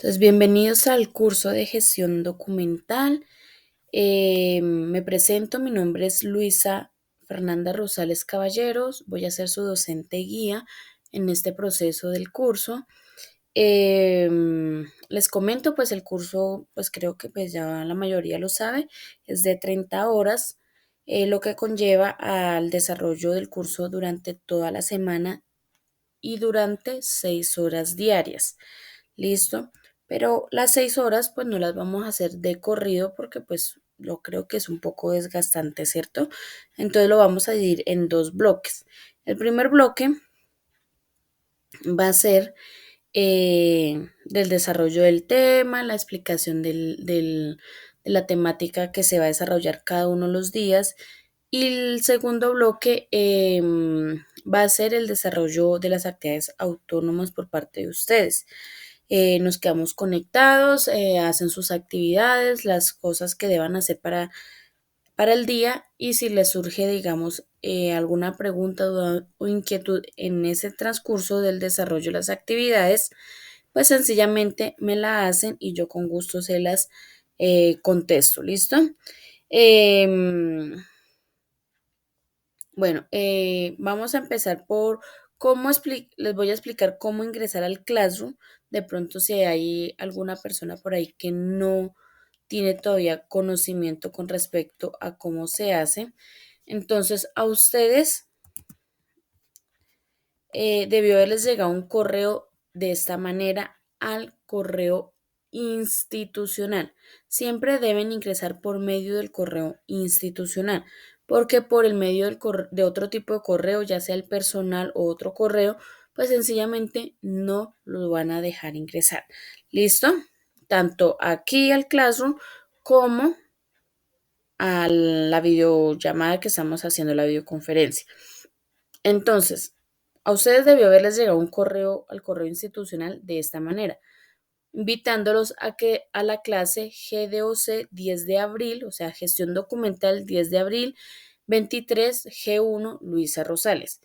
Entonces, bienvenidos al curso de gestión documental. Me presento, mi nombre es Luisa Fernanda Rosales Caballeros, voy a ser su docente guía en este proceso del curso. Les comento, pues el curso, pues creo que pues ya la mayoría lo sabe, es de 30 horas, lo que conlleva al desarrollo del curso durante toda la semana y durante 6 horas diarias. ¿Listo? Pero las 6 horas pues no las vamos a hacer de corrido porque pues yo creo que es un poco desgastante, ¿cierto? Entonces lo vamos a dividir en dos bloques. El primer bloque va a ser del desarrollo del tema, la explicación de la temática que se va a desarrollar cada uno de los días. Y el segundo bloque va a ser el desarrollo de las actividades autónomas por parte de ustedes. Nos quedamos conectados, hacen sus actividades, las cosas que deban hacer para el día y si les surge, digamos, alguna pregunta, duda o inquietud en ese transcurso del desarrollo de las actividades, pues sencillamente me la hacen y yo con gusto se las contesto, ¿listo? Em, Vamos a empezar por les voy a explicar cómo ingresar al Classroom. De pronto, si hay alguna persona por ahí que no tiene todavía conocimiento con respecto a cómo se hace. Entonces, a ustedes debió haberles llegado un correo de esta manera al correo institucional. Siempre deben ingresar por medio del correo institucional, porque por el medio de otro tipo de correo, ya sea el personal o otro correo, pues sencillamente no los van a dejar ingresar. ¿Listo? Tanto aquí al Classroom como a la videollamada que estamos haciendo, la videoconferencia. Entonces, a ustedes debió haberles llegado un correo al correo institucional de esta manera, invitándolos a que a la clase GDOC 10 de abril, o sea, gestión documental 10 de abril, 23 G1 Luisa Rosales.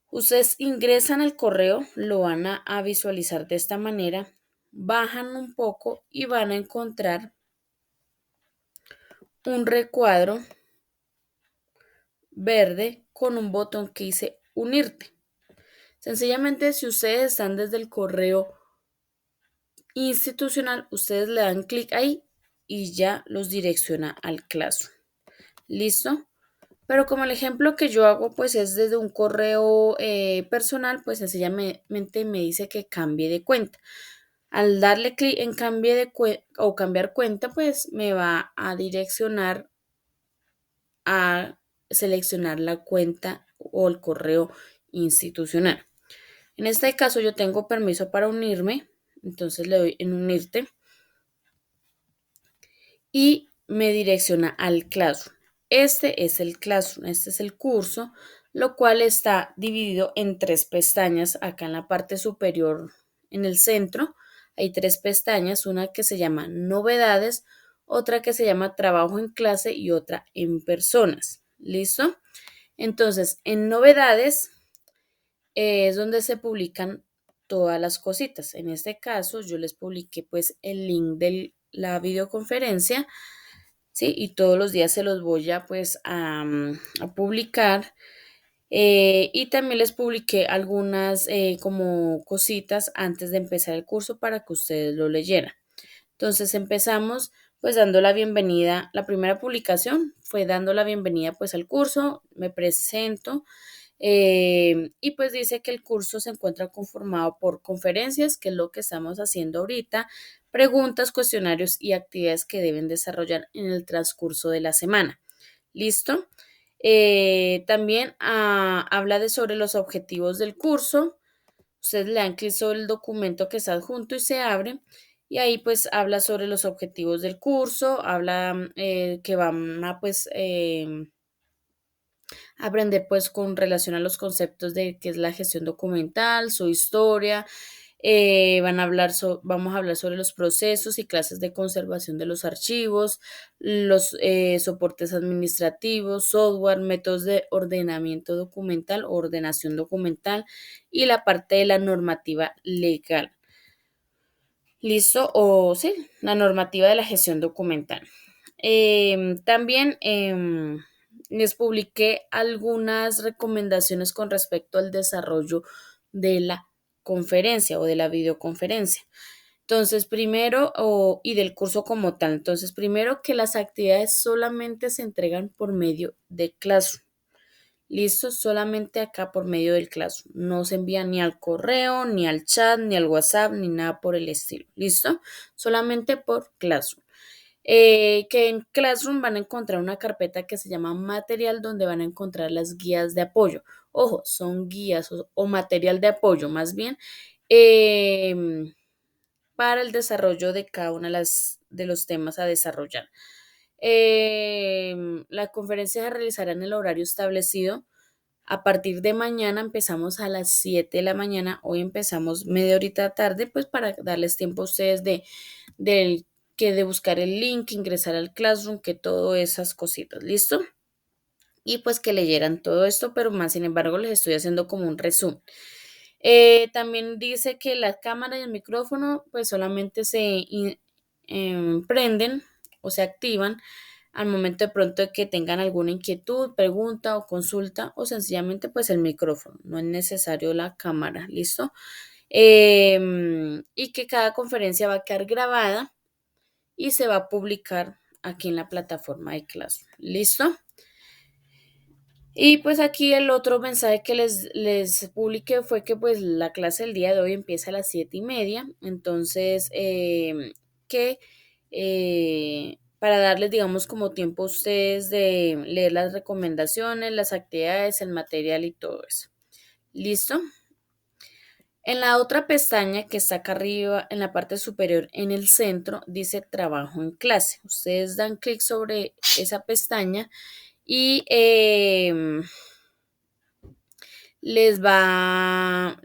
Ustedes ingresan al correo, lo van a visualizar de esta manera, bajan un poco y van a encontrar un recuadro verde con un botón que dice unirte. Sencillamente, si ustedes están desde el correo institucional, ustedes le dan clic ahí y ya los direcciona al Classroom. ¿Listo? Pero como el ejemplo que yo hago pues es desde un correo personal, pues sencillamente me dice que cambie de cuenta. Al darle clic en cambie de cuenta o cambiar cuenta, pues me va a direccionar a seleccionar la cuenta o el correo institucional. En este caso yo tengo permiso para unirme, entonces le doy en unirte y me direcciona al Classroom. Este es el Classroom, este es el curso, lo cual está dividido en tres pestañas. Acá en la parte superior, en el centro, hay tres pestañas, una que se llama Novedades, otra que se llama Trabajo en clase y otra en Personas. ¿Listo? Entonces, en Novedades es donde se publican todas las cositas. En este caso, yo les publiqué pues el link de la videoconferencia, ¿sí? Y todos los días se los voy a pues a publicar. Y también les publiqué algunas como cositas antes de empezar el curso para que ustedes lo leyeran. Entonces empezamos pues dando la bienvenida. La primera publicación fue dando la bienvenida pues al curso, me presento. Y pues dice que el curso se encuentra conformado por conferencias, que es lo que estamos haciendo ahorita, preguntas, cuestionarios y actividades que deben desarrollar en el transcurso de la semana. ¿Listo? También habla sobre los objetivos del curso. Ustedes le dan clic sobre el documento que está adjunto y se abre. Y ahí pues habla sobre los objetivos del curso, habla que van a pues aprender pues con relación a los conceptos de qué es la gestión documental, su historia. Vamos a hablar sobre los procesos y clases de conservación de los archivos, los soportes administrativos, software, métodos de ordenamiento documental o ordenación documental y la parte de la normativa legal. ¿Listo? O sí, la normativa de la gestión documental. También les publiqué algunas recomendaciones con respecto al desarrollo de la conferencia o de la videoconferencia. Entonces, primero, y del curso como tal. Entonces, primero que las actividades solamente se entregan por medio de Classroom. Listo, solamente acá por medio del Classroom. No se envía ni al correo, ni al chat, ni al WhatsApp, ni nada por el estilo. Listo, solamente por Classroom. Que en Classroom van a encontrar una carpeta que se llama material donde van a encontrar las guías de apoyo. Ojo, son guías o material de apoyo más bien para el desarrollo de cada una de los temas a desarrollar. La conferencia se realizará en el horario establecido. A partir de mañana empezamos a las 7 de la mañana. Hoy empezamos media horita tarde, pues para darles tiempo a ustedes del, de buscar el link, ingresar al Classroom, que todas esas cositas, ¿listo? Y pues que leyeran todo esto, pero más sin embargo les estoy haciendo como un resumen. También dice que la cámara y el micrófono pues solamente prenden o se activan al momento de pronto de que tengan alguna inquietud, pregunta o consulta o sencillamente pues el micrófono, no es necesario la cámara, ¿listo? Y que cada conferencia va a quedar grabada y se va a publicar aquí en la plataforma de Classroom, ¿listo? Y pues aquí el otro mensaje que les publiqué fue que pues la clase del día de hoy empieza a las 7:30, entonces que para darles digamos como tiempo a ustedes de leer las recomendaciones, las actividades, el material y todo eso. ¿Listo? En la otra pestaña que está acá arriba en la parte superior en el centro dice trabajo en clase. Ustedes dan clic sobre esa pestaña y les va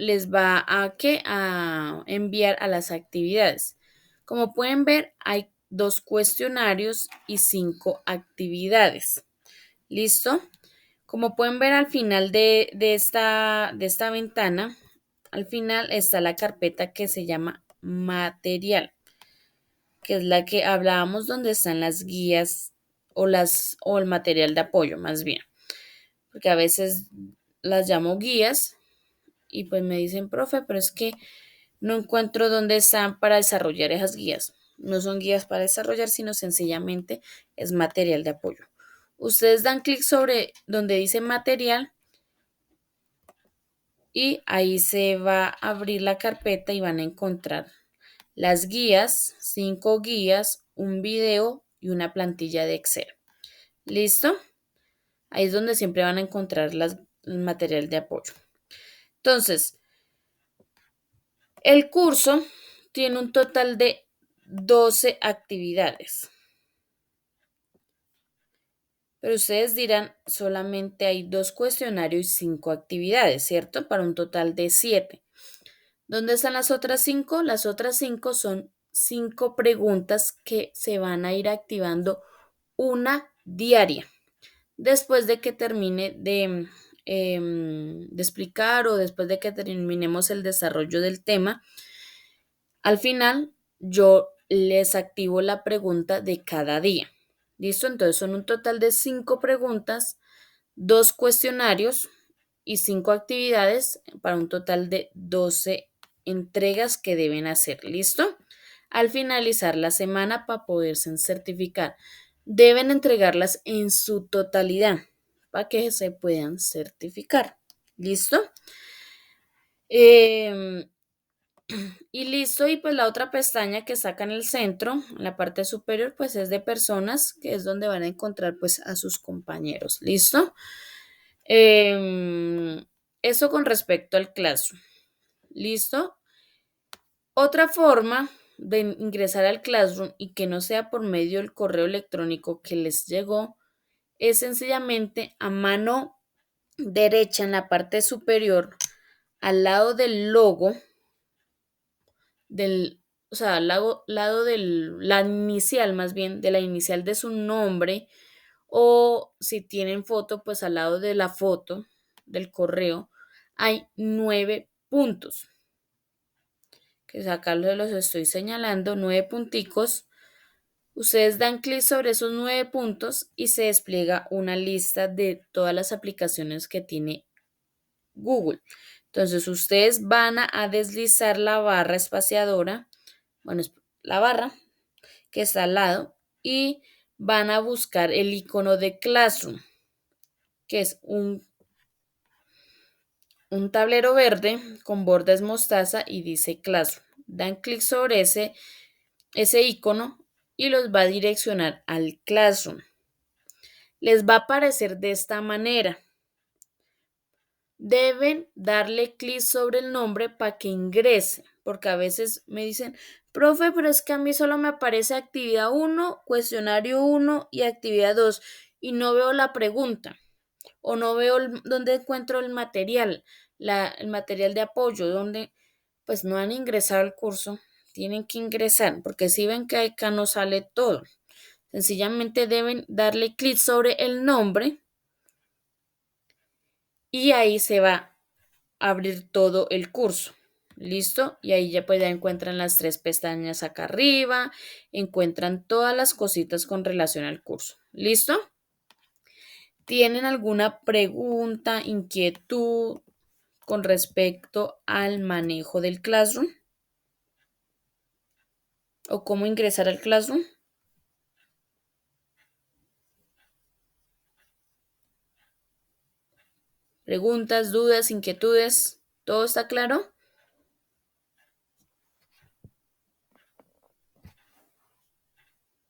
a enviar a las actividades. Como pueden ver, hay 2 cuestionarios y 5 actividades. ¿Listo? Como pueden ver al final de esta ventana, al final está la carpeta que se llama material, que es la que hablábamos donde están las guías o el material de apoyo más bien, porque a veces las llamo guías y pues me dicen, profe, pero es que no encuentro dónde están para desarrollar esas guías. No son guías para desarrollar, sino sencillamente es material de apoyo. Ustedes dan clic sobre donde dice material y ahí se va a abrir la carpeta y van a encontrar las guías, 5 guías, un video y una plantilla de Excel. ¿Listo? Ahí es donde siempre van a encontrar el material de apoyo. Entonces, el curso tiene un total de 12 actividades. Pero ustedes dirán, solamente hay 2 cuestionarios y 5 actividades, ¿cierto? Para un total de 7. ¿Dónde están las otras 5? Las otras 5 son 5 preguntas que se van a ir activando una diaria. Después de que termine de explicar o después de que terminemos el desarrollo del tema, al final yo les activo la pregunta de cada día. ¿Listo? Entonces son un total de 5 preguntas, 2 cuestionarios y 5 actividades para un total de 12 entregas que deben hacer. ¿Listo? Al finalizar la semana para poderse certificar, deben entregarlas en su totalidad para que se puedan certificar. ¿Listo? Em, y listo, y pues la otra pestaña que saca en el centro, en la parte superior, pues es de personas, que es donde van a encontrar pues a sus compañeros. ¿Listo? Em, Eso con respecto al Classroom. ¿Listo? Otra forma de ingresar al Classroom y que no sea por medio del correo electrónico que les llegó es sencillamente a mano derecha en la parte superior, al lado del logo, del, o sea, al lado de la inicial, más bien, de la inicial de su nombre, o si tienen foto, pues al lado de la foto del correo, hay 9 puntos que acá los estoy señalando, 9 punticos. Ustedes dan clic sobre esos 9 puntos y se despliega una lista de todas las aplicaciones que tiene Google. Entonces ustedes van a deslizar la barra espaciadora, bueno, la barra que está al lado, y van a buscar el icono de Classroom, que es un tablero verde con bordes mostaza y dice Classroom. Dan clic sobre ese icono y los va a direccionar al Classroom. Les va a aparecer de esta manera. Deben darle clic sobre el nombre para que ingrese, porque a veces me dicen, profe, pero es que a mí solo me aparece actividad 1, cuestionario 1 y actividad 2 y no veo la pregunta o no veo dónde encuentro el material, el material de apoyo, donde pues no han ingresado al curso, tienen que ingresar, porque si ven que acá no sale todo, sencillamente deben darle clic sobre el nombre y ahí se va a abrir todo el curso. ¿Listo? Y ahí ya pues ya encuentran las 3 pestañas acá arriba, encuentran todas las cositas con relación al curso. ¿Listo? ¿Tienen alguna pregunta, inquietud con respecto al manejo del Classroom? ¿O cómo ingresar al Classroom? ¿Preguntas, dudas, inquietudes? ¿Todo está claro?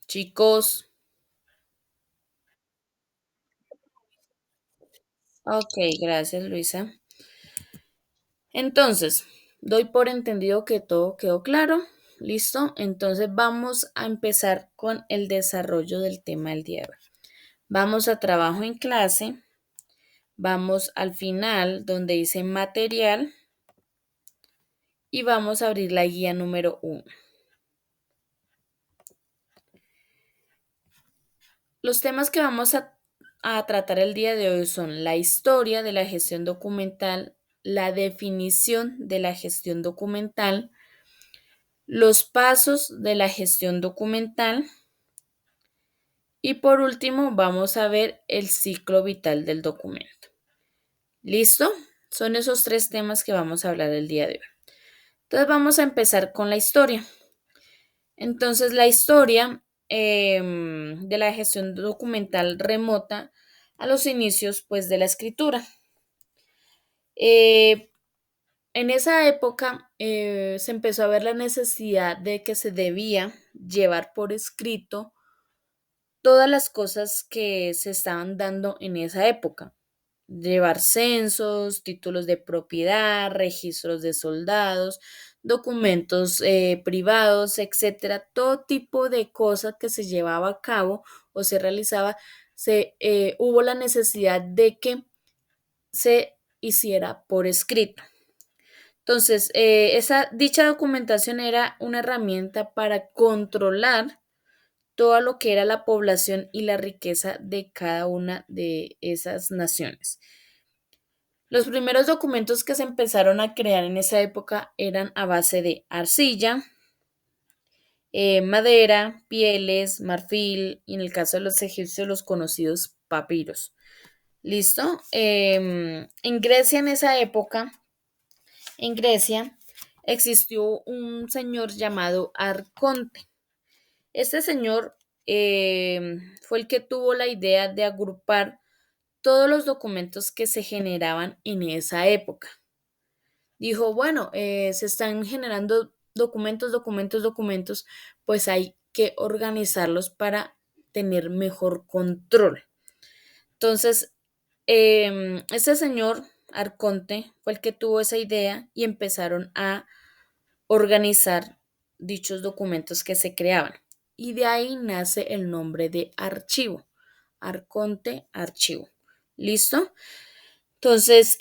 Chicos, ok, gracias Luisa. Entonces, doy por entendido que todo quedó claro. ¿Listo? Entonces vamos a empezar con el desarrollo del tema del día de hoy. Vamos a trabajo en clase. Vamos al final donde dice material y vamos a abrir la guía número 1. Los temas que vamos a tratar el día de hoy son la historia de la gestión documental, la definición de la gestión documental, los pasos de la gestión documental y por último vamos a ver el ciclo vital del documento. ¿Listo? Son esos 3 temas que vamos a hablar el día de hoy. Entonces vamos a empezar con la historia. Entonces la historia de la gestión documental remota a los inicios pues de la escritura. Eh, en esa época se empezó a ver la necesidad de que se debía llevar por escrito todas las cosas que se estaban dando en esa época. Llevar censos, títulos de propiedad, registros de soldados, documentos privados, etcétera, todo tipo de cosas que se llevaba a cabo o se realizaba, hubo la necesidad de que se hiciera por escrito. Entonces, dicha documentación era una herramienta para controlar todo lo que era la población y la riqueza de cada una de esas naciones. Los primeros documentos que se empezaron a crear en esa época eran a base de arcilla, madera, pieles, marfil y en el caso de los egipcios los conocidos papiros. ¿Listo? En Grecia en esa época, en Grecia existió un señor llamado Arconte. Este señor fue el que tuvo la idea de agrupar todos los documentos que se generaban en esa época. Dijo, bueno, se están generando documentos, pues hay que organizarlos para tener mejor control. Entonces, este señor Arconte fue el que tuvo esa idea y empezaron a organizar dichos documentos que se creaban. Y de ahí nace el nombre de archivo. Arconte, archivo. ¿Listo? Entonces,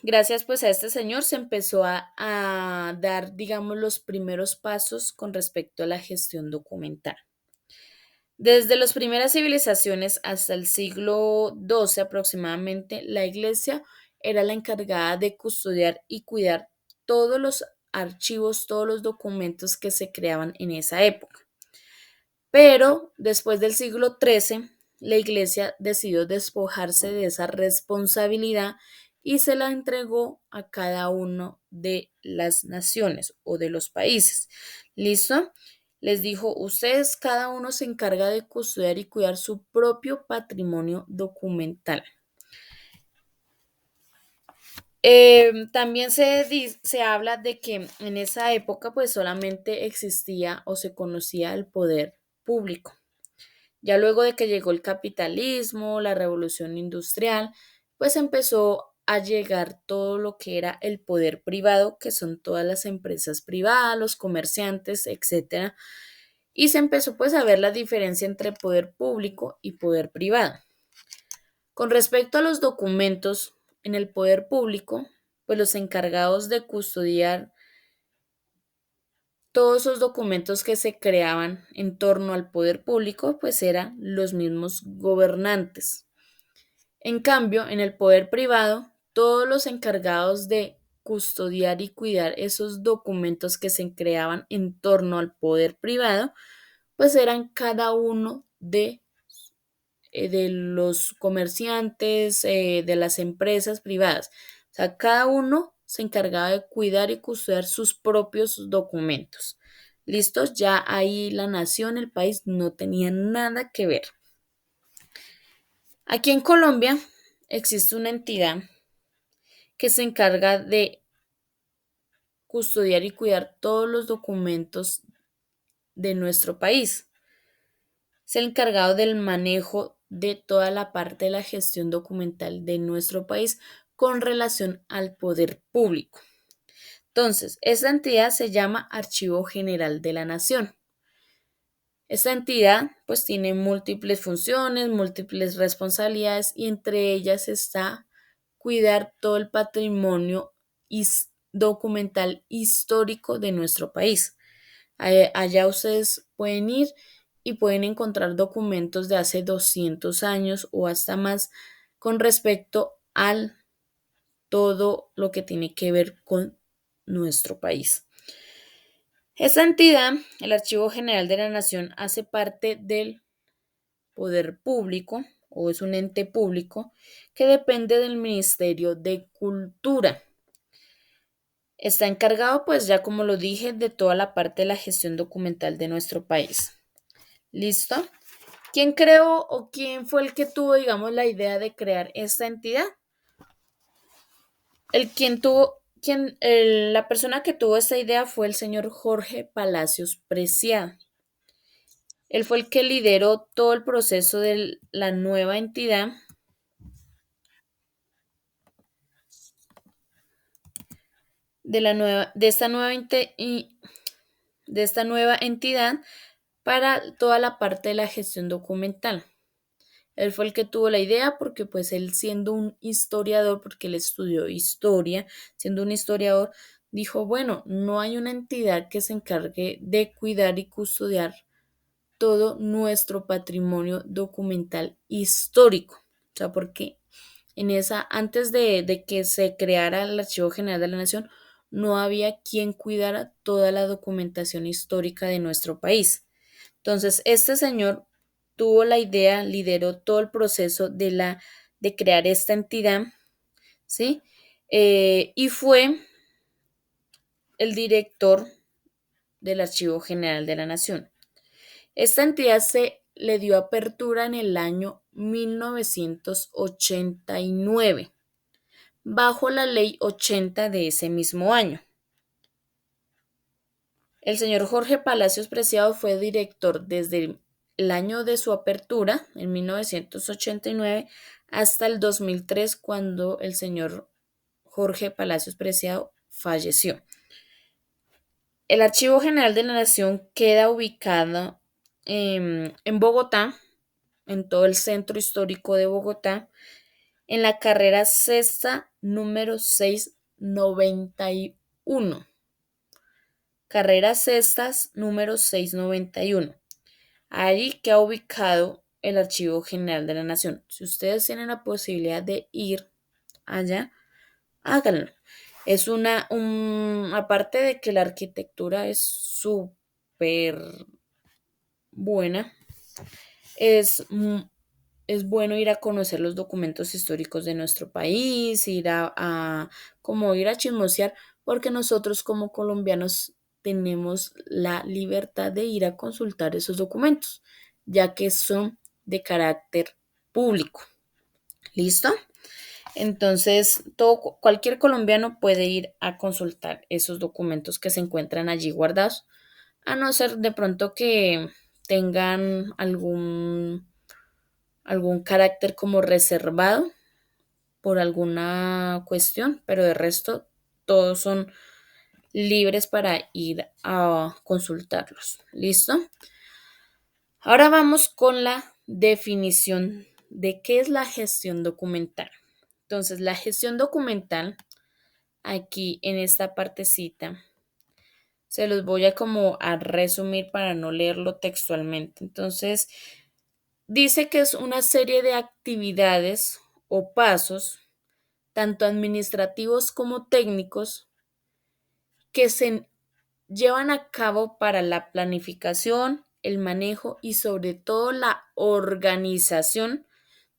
gracias pues a este señor se empezó a dar, digamos, los primeros pasos con respecto a la gestión documental. Desde las primeras civilizaciones hasta el siglo XII aproximadamente, la iglesia era la encargada de custodiar y cuidar todos los archivos, todos los documentos que se creaban en esa época. Pero después del siglo XIII, la Iglesia decidió despojarse de esa responsabilidad y se la entregó a cada uno de las naciones o de los países. ¿Listo? Les dijo, ustedes cada uno se encarga de custodiar y cuidar su propio patrimonio documental. También se habla de que en esa época pues solamente existía o se conocía el poder público. Ya luego de que llegó el capitalismo, la revolución industrial, pues empezó a llegar todo lo que era el poder privado, que son todas las empresas privadas, los comerciantes, etcétera. Y se empezó pues a ver la diferencia entre poder público y poder privado. Con respecto a los documentos en el poder público, pues los encargados de custodiar todos esos documentos que se creaban en torno al poder público, pues eran los mismos gobernantes. En cambio, en el poder privado, todos los encargados de custodiar y cuidar esos documentos que se creaban en torno al poder privado, pues eran cada uno de los comerciantes, de las empresas privadas. O sea, cada uno se encargaba de cuidar y custodiar sus propios documentos. ¿Listos? Ya ahí la nación, el país no tenía nada que ver. Aquí en Colombia existe una entidad que se encarga de custodiar y cuidar todos los documentos de nuestro país. Es el encargado del manejo de toda la parte de la gestión documental de nuestro país con relación al poder público. Entonces, esta entidad se llama Archivo General de la Nación. Esta entidad pues tiene múltiples funciones, múltiples responsabilidades y entre ellas está cuidar todo el patrimonio documental histórico de nuestro país. Allá ustedes pueden ir y pueden encontrar documentos de hace 200 años o hasta más con respecto al todo lo que tiene que ver con nuestro país. Esta entidad, el Archivo General de la Nación, hace parte del poder público o es un ente público que depende del Ministerio de Cultura. Está encargado, pues ya como lo dije, de toda la parte de la gestión documental de nuestro país. ¿Listo? ¿Quién creó o quién fue el que tuvo, digamos, la idea de crear esta entidad? La persona que tuvo esta idea fue el señor Jorge Palacios Preciado. Él fue el que lideró todo el proceso de la nueva entidad, de esta nueva entidad para toda la parte de la gestión documental. Él fue el que tuvo la idea porque pues él siendo un historiador, porque él estudió historia, siendo un historiador, dijo, bueno, no hay una entidad que se encargue de cuidar y custodiar todo nuestro patrimonio documental histórico. O sea, porque antes de que se creara el Archivo General de la Nación, no había quien cuidara toda la documentación histórica de nuestro país. Entonces, este señor tuvo la idea, lideró todo el proceso de crear esta entidad, ¿sí? Y fue el director del Archivo General de la Nación. Esta entidad se le dio apertura en el año 1989, bajo la Ley 80 de ese mismo año. El señor Jorge Palacios Preciado fue director desde el año de su apertura, en 1989, hasta el 2003, cuando el señor Jorge Palacios Preciado falleció. El Archivo General de la Nación queda ubicado en Bogotá, en todo el centro histórico de Bogotá, en la carrera sexta número 691. Carrera sextas número 691. Allí queda ubicado el Archivo General de la Nación. Si ustedes tienen la posibilidad de ir allá, háganlo. Aparte de que la arquitectura es súper buena, es, mu- es bueno ir a conocer los documentos históricos de nuestro país, como ir a chismosear, porque nosotros como colombianos tenemos la libertad de ir a consultar esos documentos, ya que son de carácter público. ¿Listo? Entonces, cualquier colombiano puede ir a consultar esos documentos que se encuentran allí guardados, a no ser de pronto que tengan algún carácter como reservado por alguna cuestión, pero de resto todos son libres para ir a consultarlos. ¿Listo? Ahora vamos con la definición de qué es la gestión documental. Entonces, la gestión documental, aquí en esta partecita, se los voy a como a resumir para no leerlo textualmente. Entonces, dice que es una serie de actividades o pasos, tanto administrativos como técnicos, que se llevan a cabo para la planificación, el manejo y sobre todo la organización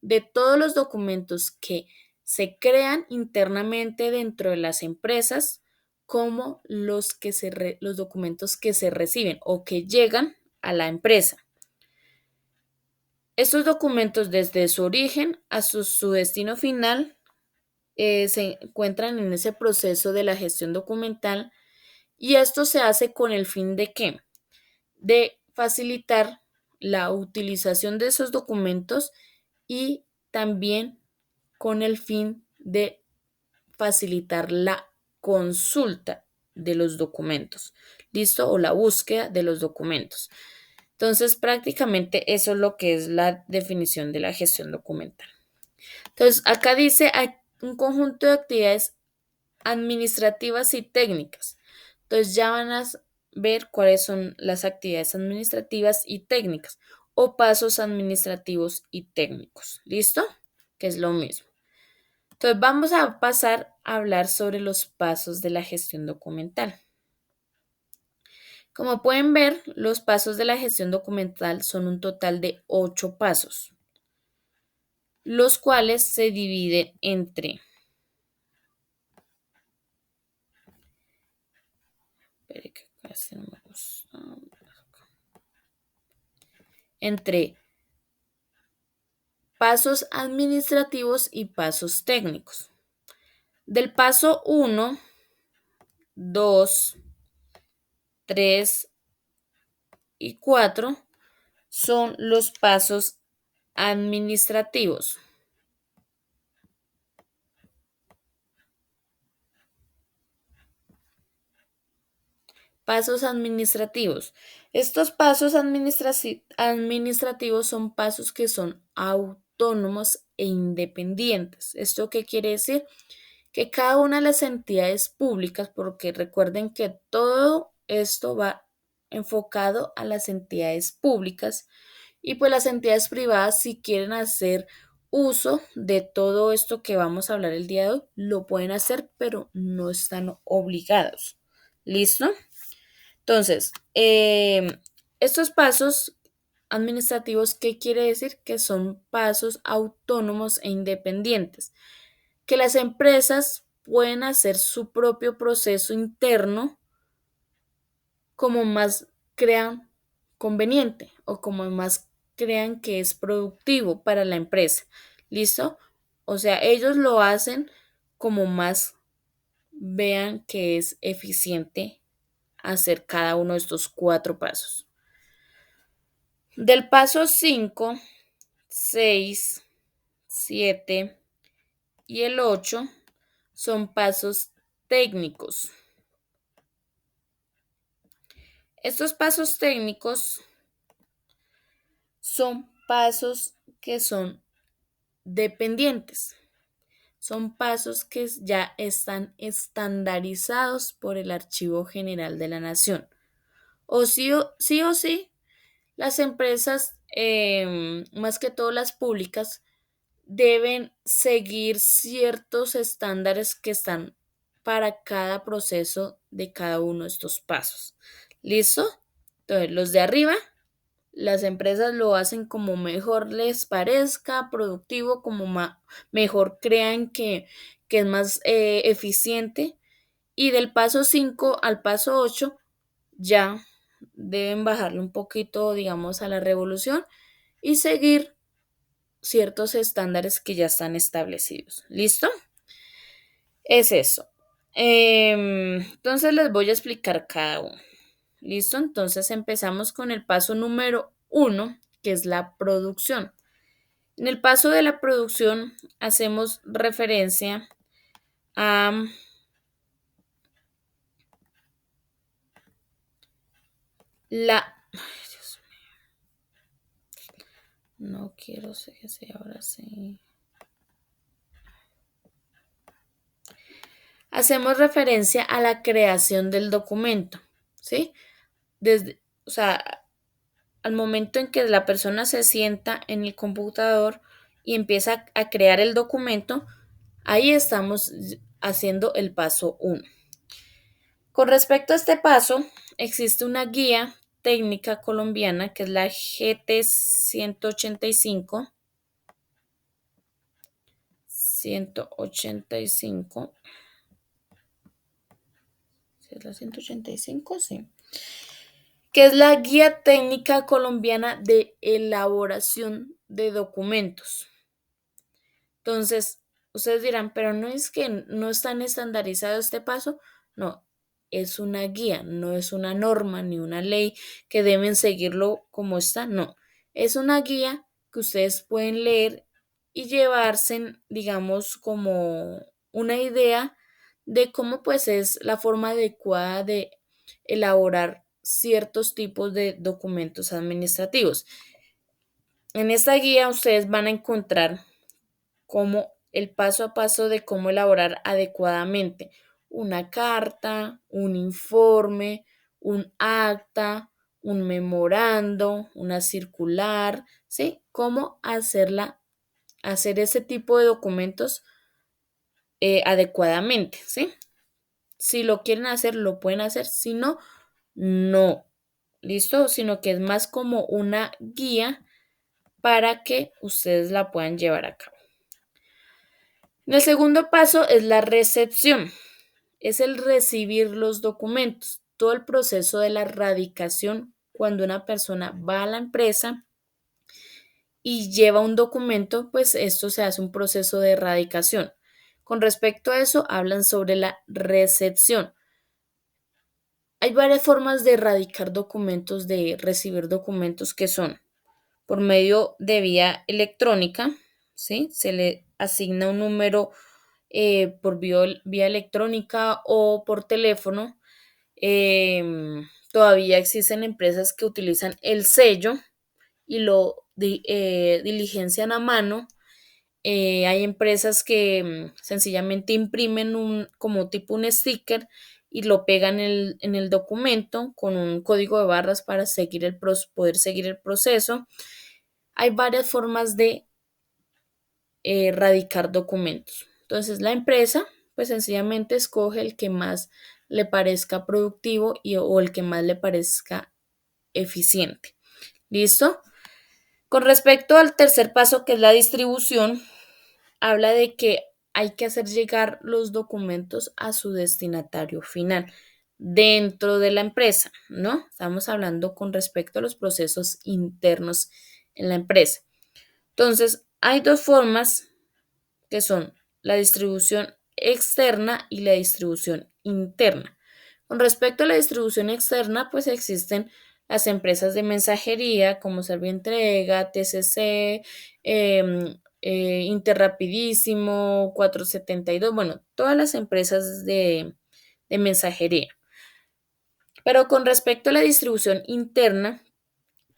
de todos los documentos que se crean internamente dentro de las empresas, como los documentos que se reciben o que llegan a la empresa. Estos documentos desde su origen hasta su destino final se encuentran en ese proceso de la gestión documental, y esto se hace con el fin de qué? De facilitar la utilización de esos documentos y también con el fin de facilitar la consulta de los documentos, ¿listo? O la búsqueda de los documentos. Entonces, prácticamente eso es lo que es la definición de la gestión documental. Entonces, acá dice hay un conjunto de actividades administrativas y técnicas. Entonces, ya van a ver cuáles son las actividades administrativas y técnicas o pasos administrativos y técnicos. ¿Listo? Que es lo mismo. Entonces vamos a pasar a hablar sobre los pasos de la gestión documental. Como pueden ver, los pasos de la gestión documental son un total de 8 pasos, los cuales se dividen espere que casi no me gusta, entre pasos administrativos y pasos técnicos. Del paso 1, 2, 3 y 4 son los pasos administrativos. Pasos administrativos. Estos pasos administrativos son pasos que son autónomos e independientes. ¿Esto qué quiere decir? Que cada una de las entidades públicas, porque recuerden que todo esto va enfocado a las entidades públicas, y pues las entidades privadas, si quieren hacer uso de todo esto que vamos a hablar el día de hoy, lo pueden hacer, pero no están obligados. ¿Listo? Entonces, estos pasos administrativos, ¿qué quiere decir? Que son pasos autónomos e independientes, que las empresas pueden hacer su propio proceso interno como más crean conveniente o como más crean que es productivo para la empresa. ¿Listo? O sea, ellos lo hacen como más vean que es eficiente hacer cada uno de estos 4 pasos. Del paso 5, 6, 7 y el 8 son pasos técnicos. Estos pasos técnicos son pasos que son dependientes. Son pasos que ya están estandarizados por el Archivo General de la Nación. O sí, las empresas, más que todo las públicas, deben seguir ciertos estándares que están para cada proceso de cada uno de estos pasos. ¿Listo? Entonces, los de arriba, las empresas lo hacen como mejor les parezca, productivo, como mejor crean que es más eficiente. Y del paso 5 al paso 8 ya deben bajarle un poquito, digamos, a la revolución y seguir ciertos estándares que ya están establecidos. ¿Listo? Es eso. Entonces les voy a explicar cada uno. ¿Listo? Entonces empezamos con el paso número 1, que es la producción. En el paso de la producción hacemos referencia a la... Ay, Dios mío, no quiero ser ese ahora sí. Hacemos referencia a la creación del documento, ¿sí? O sea, al momento en que la persona se sienta en el computador y empieza a crear el documento, ahí estamos haciendo el paso 1. Con respecto a este paso, existe una guía técnica colombiana que es la GT 185. 185. ¿Sí es la 185? Sí. Que es la Guía Técnica Colombiana de Elaboración de Documentos. Entonces, ustedes dirán, pero no es que no es tan estandarizado este paso. No, es una guía, no es una norma ni una ley que deben seguirlo como está. No, es una guía que ustedes pueden leer y llevarse, digamos, como una idea de cómo pues es la forma adecuada de elaborar ciertos tipos de documentos administrativos. En esta guía ustedes van a encontrar como el paso a paso de cómo elaborar adecuadamente una carta, un informe, un acta, un memorando, una circular, ¿sí? Cómo hacer ese tipo de documentos adecuadamente, ¿sí? Si lo quieren hacer, lo pueden hacer, si no, no. ¿Listo? Sino que es más como una guía para que ustedes la puedan llevar a cabo. El segundo paso es la recepción, es el recibir los documentos, todo el proceso de la radicación cuando una persona va a la empresa y lleva un documento, pues esto se hace un proceso de radicación. Con respecto a eso, hablan sobre la recepción. Hay varias formas de radicar documentos, de recibir documentos que son por medio de vía electrónica, ¿sí? Se le asigna un número por vía electrónica o por teléfono. Todavía existen empresas que utilizan el sello y lo diligencian a mano. Hay empresas que sencillamente imprimen como tipo un sticker y lo pegan en el documento con un código de barras para poder seguir el proceso. Hay varias formas de radicar documentos. Entonces la empresa pues sencillamente escoge el que más le parezca productivo o el que más le parezca eficiente. ¿Listo? Con respecto al tercer paso, que es la distribución, habla de que hay que hacer llegar los documentos a su destinatario final dentro de la empresa, ¿no? Estamos hablando con respecto a los procesos internos en la empresa. Entonces, hay dos formas que son la distribución externa y la distribución interna. Con respecto a la distribución externa, pues existen las empresas de mensajería como Servientrega, TCC, Interrapidísimo, 472, bueno, todas las empresas de mensajería. Pero con respecto a la distribución interna,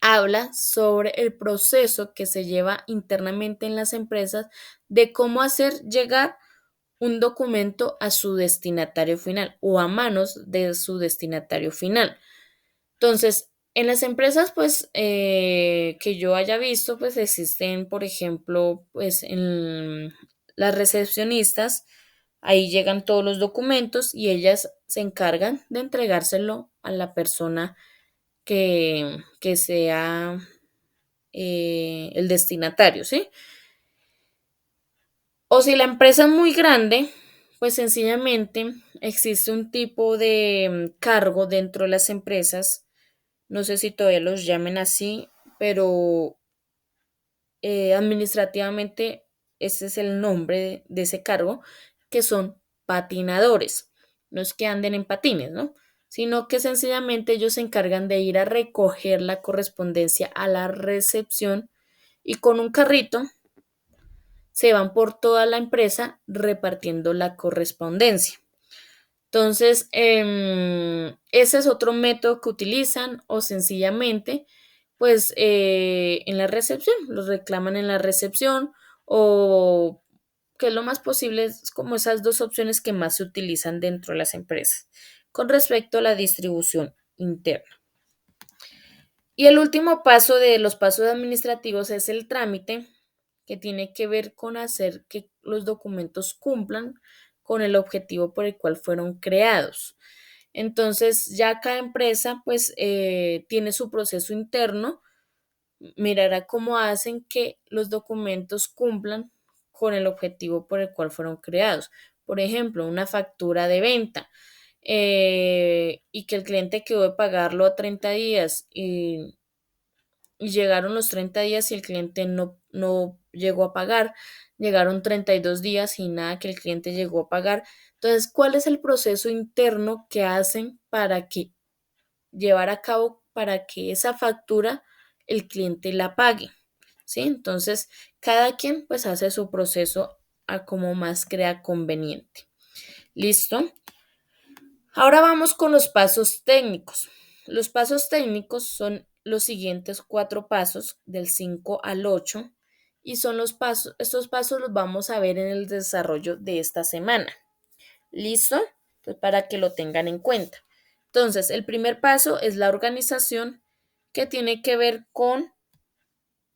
habla sobre el proceso que se lleva internamente en las empresas de cómo hacer llegar un documento a su destinatario final o a manos de su destinatario final. Entonces, en las empresas, pues, que yo haya visto, pues existen, por ejemplo, pues, en las recepcionistas, Ahí llegan todos los documentos y ellas se encargan de entregárselo a la persona que sea el destinatario, ¿sí? O si la empresa es muy grande, pues sencillamente existe un tipo de cargo dentro de las empresas, no sé si todavía los llamen así, pero administrativamente ese es el nombre de ese cargo, que son patinadores. No es que anden en patines, ¿no? Sino que sencillamente ellos se encargan de ir a recoger la correspondencia a la recepción y con un carrito se van por toda la empresa repartiendo la correspondencia. Entonces, ese es otro método que utilizan o sencillamente, pues en la recepción, los reclaman en la recepción o que es lo más posible, es como esas dos opciones que más se utilizan dentro de las empresas con respecto a la distribución interna. Y el último paso de los pasos administrativos es el trámite, que tiene que ver con hacer que los documentos cumplan con el objetivo por el cual fueron creados. Entonces, ya cada empresa pues tiene su proceso interno, mirará cómo hacen que los documentos cumplan con el objetivo por el cual fueron creados. Por ejemplo, una factura de venta y que el cliente quedó de pagarlo a 30 días y llegaron los 30 días y el cliente no llegó a pagar. Llegaron 32 días y nada que el cliente llegó a pagar. Entonces, ¿cuál es el proceso interno que hacen para que llevar a cabo para que esa factura el cliente la pague? ¿Sí? Entonces, cada quien pues hace su proceso a como más crea conveniente. ¿Listo? Ahora vamos con los pasos técnicos. Los pasos técnicos son los siguientes 4 pasos, del 5 al 8, y son los pasos, estos pasos los vamos a ver en el desarrollo de esta semana. ¿Listo? Pues para que lo tengan en cuenta. Entonces, el primer paso es la organización, que tiene que ver con,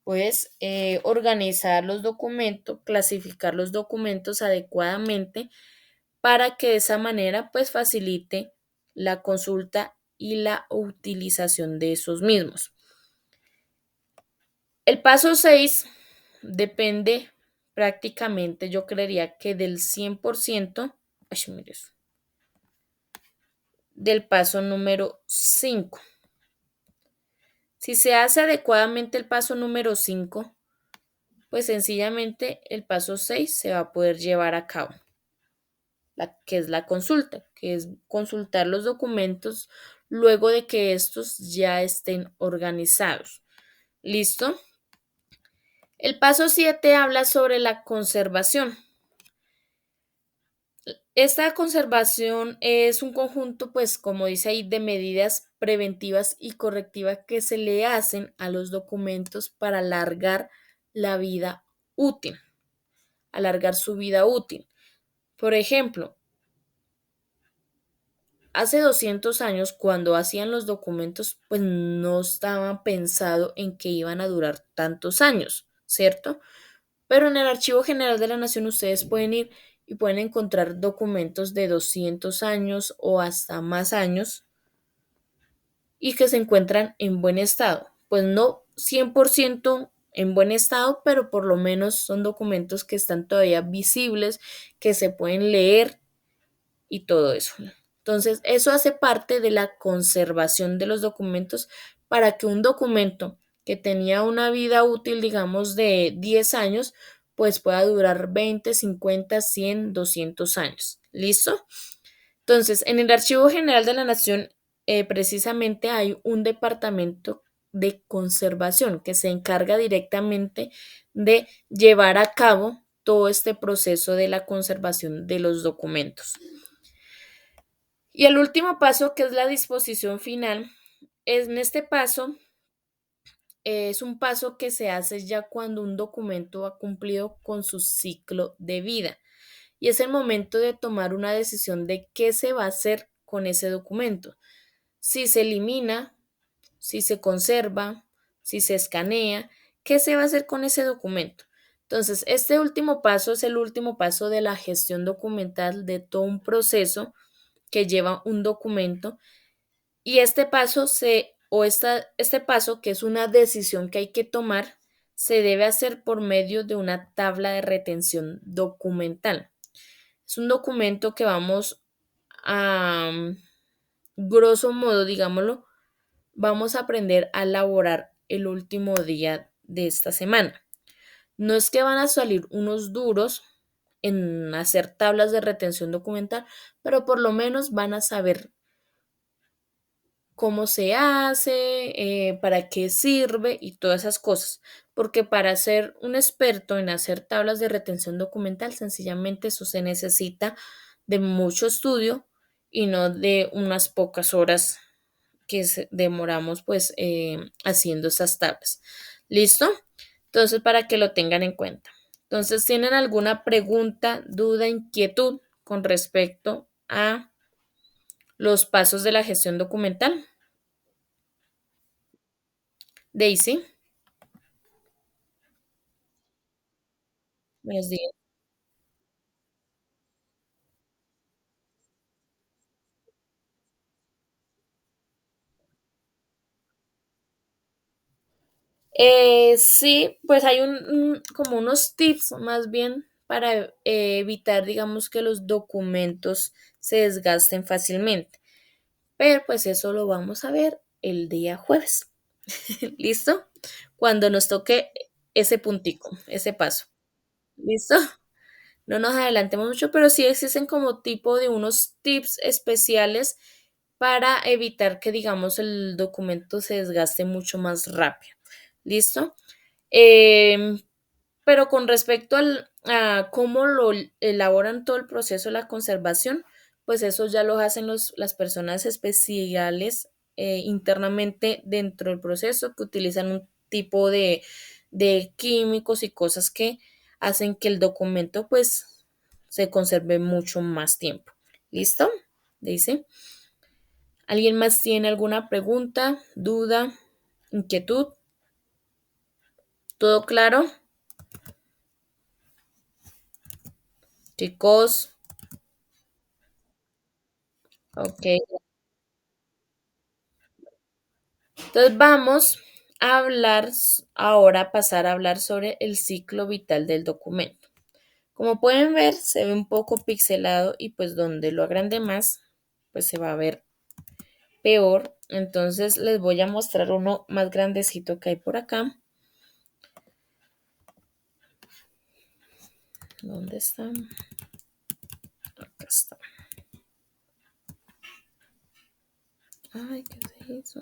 pues, organizar los documentos, clasificar los documentos adecuadamente para que de esa manera pues facilite la consulta y la utilización de esos mismos. El paso 6 depende prácticamente, yo creería que del 100%, ay, mire eso, del paso número 5. Si se hace adecuadamente el paso número 5, pues sencillamente el paso 6 se va a poder llevar a cabo. Que es la consulta, que es consultar los documentos luego de que estos ya estén organizados. ¿Listo? El paso 7 habla sobre la conservación. Esta conservación es un conjunto, pues como dice ahí, de medidas preventivas y correctivas que se le hacen a los documentos para alargar la vida útil, alargar su vida útil. Por ejemplo, hace 200 años, cuando hacían los documentos, pues no estaba pensado en que iban a durar tantos años, ¿cierto? Pero en el Archivo General de la Nación ustedes pueden ir y pueden encontrar documentos de 200 años o hasta más años y que se encuentran en buen estado. Pues no 100% en buen estado, pero por lo menos son documentos que están todavía visibles, que se pueden leer y todo eso. Entonces, eso hace parte de la conservación de los documentos para que un documento que tenía una vida útil, digamos, de 10 años, pues pueda durar 20, 50, 100, 200 años. ¿Listo? Entonces, en el Archivo General de la Nación, precisamente hay un departamento de conservación que se encarga directamente de llevar a cabo todo este proceso de la conservación de los documentos. Y el último paso, que es la disposición final, en este paso es un paso que se hace ya cuando un documento ha cumplido con su ciclo de vida. Y es el momento de tomar una decisión de qué se va a hacer con ese documento. Si se elimina, si se conserva, si se escanea, ¿qué se va a hacer con ese documento? Entonces, este último paso es el último paso de la gestión documental de todo un proceso que lleva un documento y este paso este paso, que es una decisión que hay que tomar, se debe hacer por medio de una tabla de retención documental. Es un documento que vamos a, grosso modo, digámoslo, vamos a aprender a elaborar el último día de esta semana. No es que van a salir unos duros en hacer tablas de retención documental, pero por lo menos van a saber cómo se hace, para qué sirve y todas esas cosas. Porque para ser un experto en hacer tablas de retención documental, sencillamente eso se necesita de mucho estudio y no de unas pocas horas que demoramos pues haciendo esas tablas. ¿Listo? Entonces, para que lo tengan en cuenta. Entonces, ¿tienen alguna pregunta, duda, inquietud con respecto a los pasos de la gestión documental? Daisy, buenos días. Sí, pues hay como unos tips más bien para evitar, digamos, que los documentos se desgasten fácilmente. Pero pues eso lo vamos a ver el día jueves. ¿Listo? Cuando nos toque ese puntico, ese paso. ¿Listo? No nos adelantemos mucho, pero sí existen como tipo de unos tips especiales para evitar que, digamos, el documento se desgaste mucho más rápido. ¿Listo? Em, pero con respecto a cómo lo elaboran todo el proceso de la conservación, pues eso ya lo hacen las personas especiales internamente dentro del proceso que utilizan un tipo de químicos y cosas que hacen que el documento pues se conserve mucho más tiempo. ¿Listo? Dice. ¿Alguien más tiene alguna pregunta, duda, inquietud? ¿Todo claro? Chicos, ok. Entonces vamos a hablar ahora, pasar a hablar sobre el ciclo vital del documento. Como pueden ver, se ve un poco pixelado y pues donde lo agrande más, pues se va a ver peor. Entonces les voy a mostrar uno más grandecito que hay por acá. ¿Dónde está? Acá está. Ay, ¿qué es eso?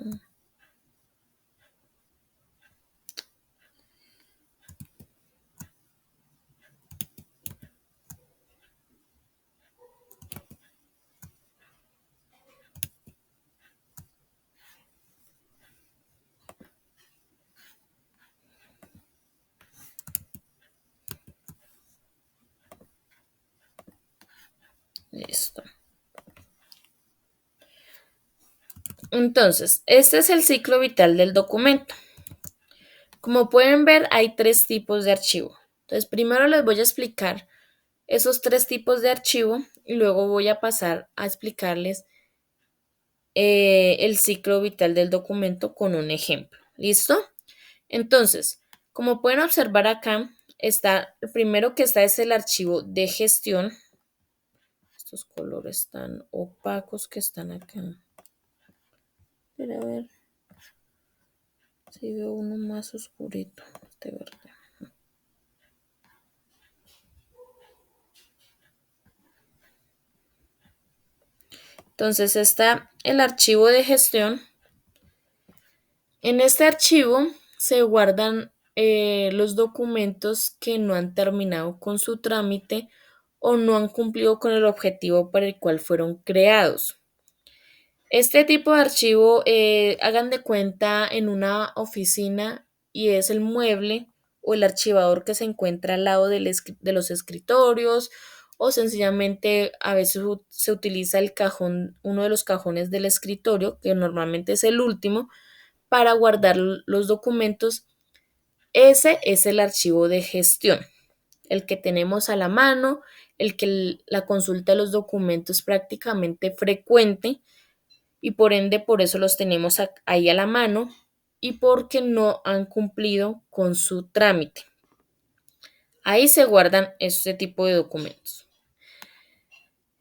Listo. Entonces, este es el ciclo vital del documento. Como pueden ver, hay tres tipos de archivo. Entonces, primero les voy a explicar esos tres tipos de archivo y luego voy a pasar a explicarles el ciclo vital del documento con un ejemplo. ¿Listo? Entonces, como pueden observar acá, está, el primero que está es el archivo de gestión. Estos colores tan opacos que están acá. Pero a ver si veo uno más oscurito, este verde. Entonces está el archivo de gestión. En este archivo se guardan los documentos que no han terminado con su trámite o no han cumplido con el objetivo para el cual fueron creados. Este tipo de archivo, hagan de cuenta en una oficina y es el mueble o el archivador que se encuentra al lado de los escritorios o sencillamente a veces se utiliza el cajón, uno de los cajones del escritorio, que normalmente es el último, para guardar los documentos. Ese es el archivo de gestión. el que tenemos a la mano, el que la consulta de los documentos es prácticamente frecuente y por ende por eso los tenemos ahí a la mano y porque no han cumplido con su trámite. Ahí se guardan este tipo de documentos.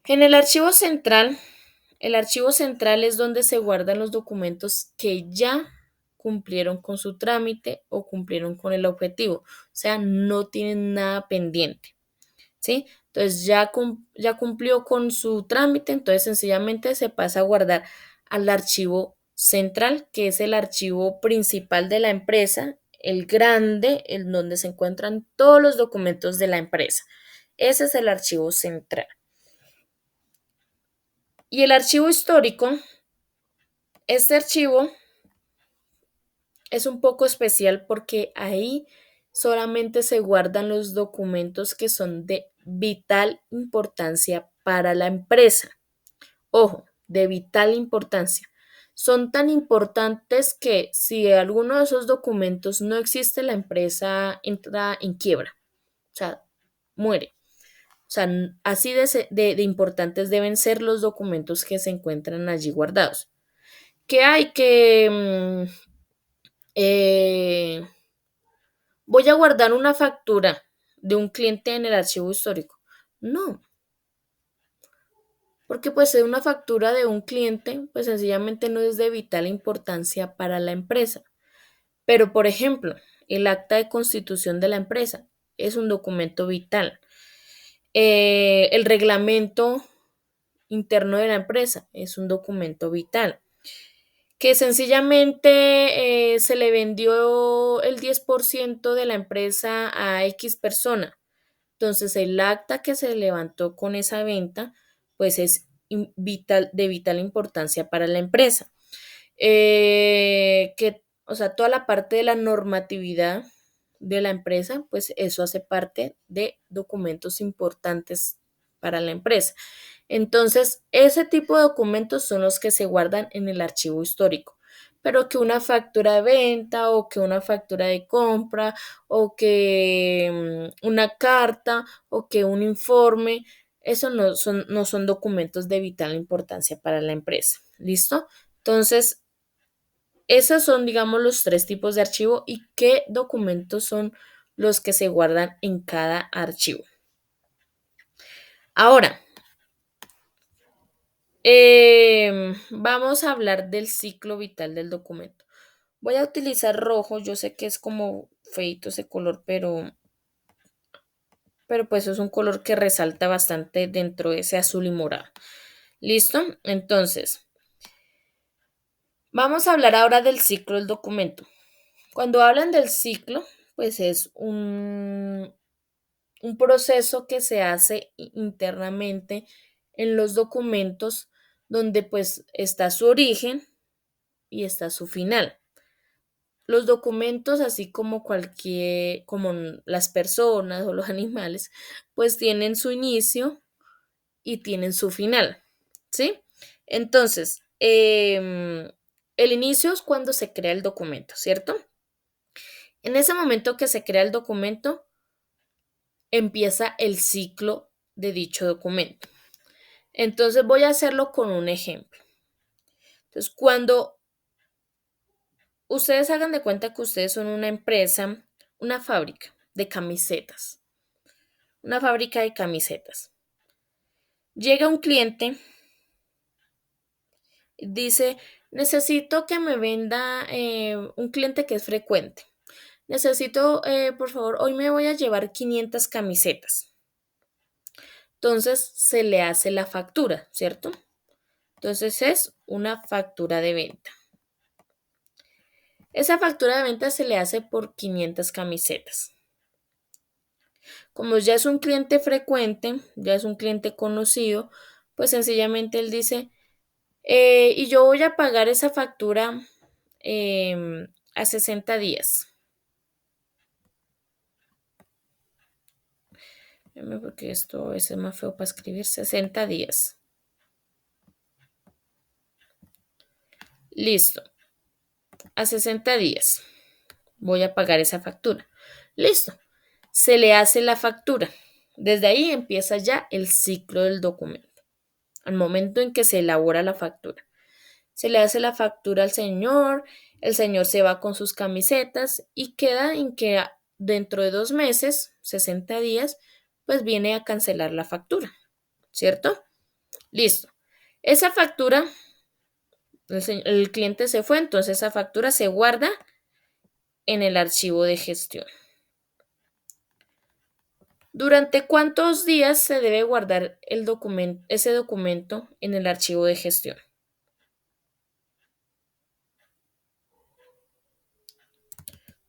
En el archivo central es donde se guardan los documentos que ya cumplieron con su trámite o cumplieron con el objetivo, o sea, no tienen nada pendiente, ¿sí? Entonces ya cumplió con su trámite, entonces sencillamente se pasa a guardar al archivo central, que es el archivo principal de la empresa, el grande, en donde se encuentran todos los documentos de la empresa. Ese es el archivo central. Y el archivo histórico, este archivo es un poco especial porque ahí solamente se guardan los documentos que son de vital importancia para la empresa. Ojo, de vital importancia. Son tan importantes que si alguno de esos documentos no existe, la empresa entra en quiebra, o sea, muere. O sea, así de importantes deben ser los documentos que se encuentran allí guardados. ¿Qué hay que eh, voy a guardar una factura de un cliente en el archivo histórico? No, porque pues una factura de un cliente pues sencillamente no es de vital importancia para la empresa. Pero por ejemplo, el acta de constitución de la empresa es un documento vital. El reglamento interno de la empresa es un documento vital. Que sencillamente se le vendió el 10% de la empresa a X persona. Entonces, el acta que se levantó con esa venta, pues es de vital importancia para la empresa. O sea, toda la parte de la normatividad de la empresa, pues eso hace parte de documentos importantes para la empresa. Entonces, ese tipo de documentos son los que se guardan en el archivo histórico, pero que una factura de venta o que una factura de compra o que una carta o que un informe, eso no son documentos de vital importancia para la empresa. ¿Listo? Entonces, esos son, digamos, los tres tipos de archivo y qué documentos son los que se guardan en cada archivo. Ahora, vamos a hablar del ciclo vital del documento. Voy a utilizar rojo, yo sé que es como feito ese color, pero pues es un color que resalta bastante dentro de ese azul y morado. ¿Listo? Entonces, vamos a hablar ahora del ciclo del documento. Cuando hablan del ciclo, pues es un proceso que se hace internamente en los documentos donde pues está su origen y está su final. Los documentos, así como como las personas o los animales, pues tienen su inicio y tienen su final, ¿sí? Entonces, el inicio es cuando se crea el documento, ¿cierto? En ese momento que se crea el documento, empieza el ciclo de dicho documento. Entonces voy a hacerlo con un ejemplo. Entonces, cuando ustedes hagan de cuenta que ustedes son una empresa, una fábrica de camisetas, una fábrica de camisetas. Llega un cliente, dice, necesito que me venda un cliente que es frecuente. Necesito, por favor, hoy me voy a llevar 500 camisetas. Entonces se le hace la factura, ¿cierto? Entonces es una factura de venta. Esa factura de venta se le hace por 500 camisetas. Como ya es un cliente frecuente, ya es un cliente conocido, pues sencillamente él dice, y yo voy a pagar esa factura a 60 días. Porque esto es más feo para escribir, 60 días. Listo. A 60 días voy a pagar esa factura. Listo. se le hace la factura. Desde ahí empieza ya el ciclo del documento, al momento en que se elabora la factura. Se le hace la factura al señor, el señor se va con sus camisetas y queda en que dentro de 2 meses, 60 días, pues viene a cancelar la factura, ¿cierto? Listo. Esa factura, el cliente se fue, entonces esa factura se guarda en el archivo de gestión. ¿Durante cuántos días se debe guardar ese documento en el archivo de gestión?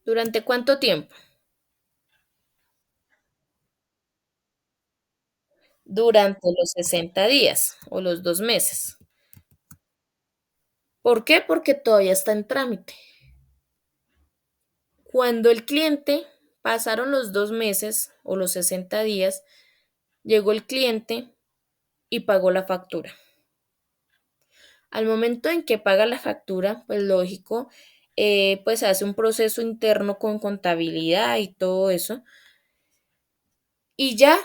¿Durante cuánto tiempo? Durante los 60 días o los 2 meses. ¿Por qué? Porque todavía está en trámite. Cuando el cliente pasaron los 2 meses o los 60 días, llegó el cliente y pagó la factura. Al momento en que paga la factura, pues lógico, pues se hace un proceso interno con contabilidad y todo eso, y ya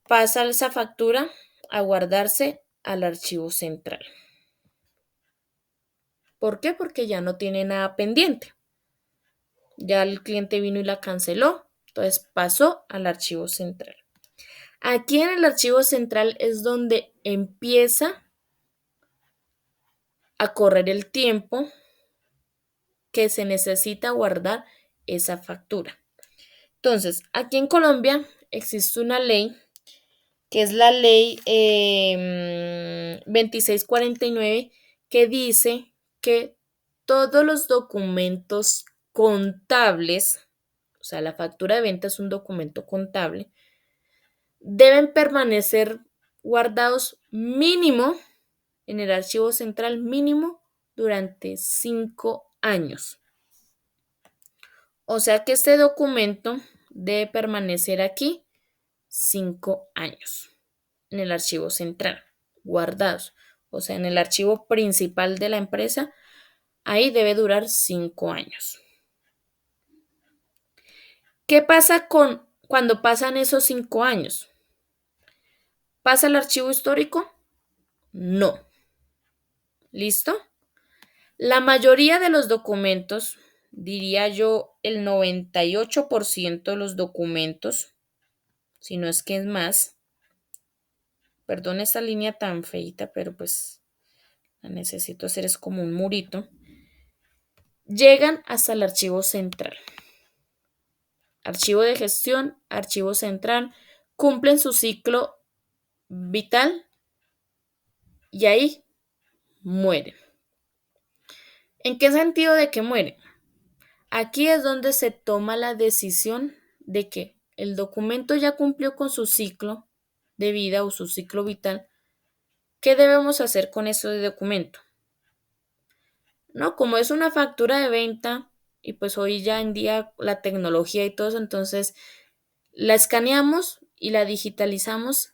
pasa esa factura a guardarse al archivo central. ¿Por qué? Porque ya no tiene nada pendiente. Ya el cliente vino y la canceló, entonces pasó al archivo central. Aquí en el archivo central es donde empieza a correr el tiempo que se necesita guardar esa factura. Entonces, aquí en Colombia existe una ley que es la ley 2649, que dice que todos los documentos contables, o sea, la factura de venta es un documento contable, deben permanecer guardados mínimo en el archivo central mínimo durante 5 años. O sea que este documento debe permanecer aquí 5 años en el archivo central, guardados. O sea, en el archivo principal de la empresa, ahí debe durar 5 años. ¿Qué pasa cuando pasan esos 5 años? ¿Pasa el archivo histórico? No. ¿Listo? La mayoría de los documentos, diría yo el 98% de los documentos, si no es que es más, perdón esta línea tan feita, pero pues la necesito hacer, es como un murito, llegan hasta el archivo central. Archivo de gestión, archivo central, cumplen su ciclo vital y ahí mueren. ¿En qué sentido de que mueren? Aquí es donde se toma la decisión de que el documento ya cumplió con su ciclo de vida o su ciclo vital. ¿Qué debemos hacer con ese documento? No, como es una factura de venta y pues hoy ya en día la tecnología y todo eso, entonces la escaneamos y la digitalizamos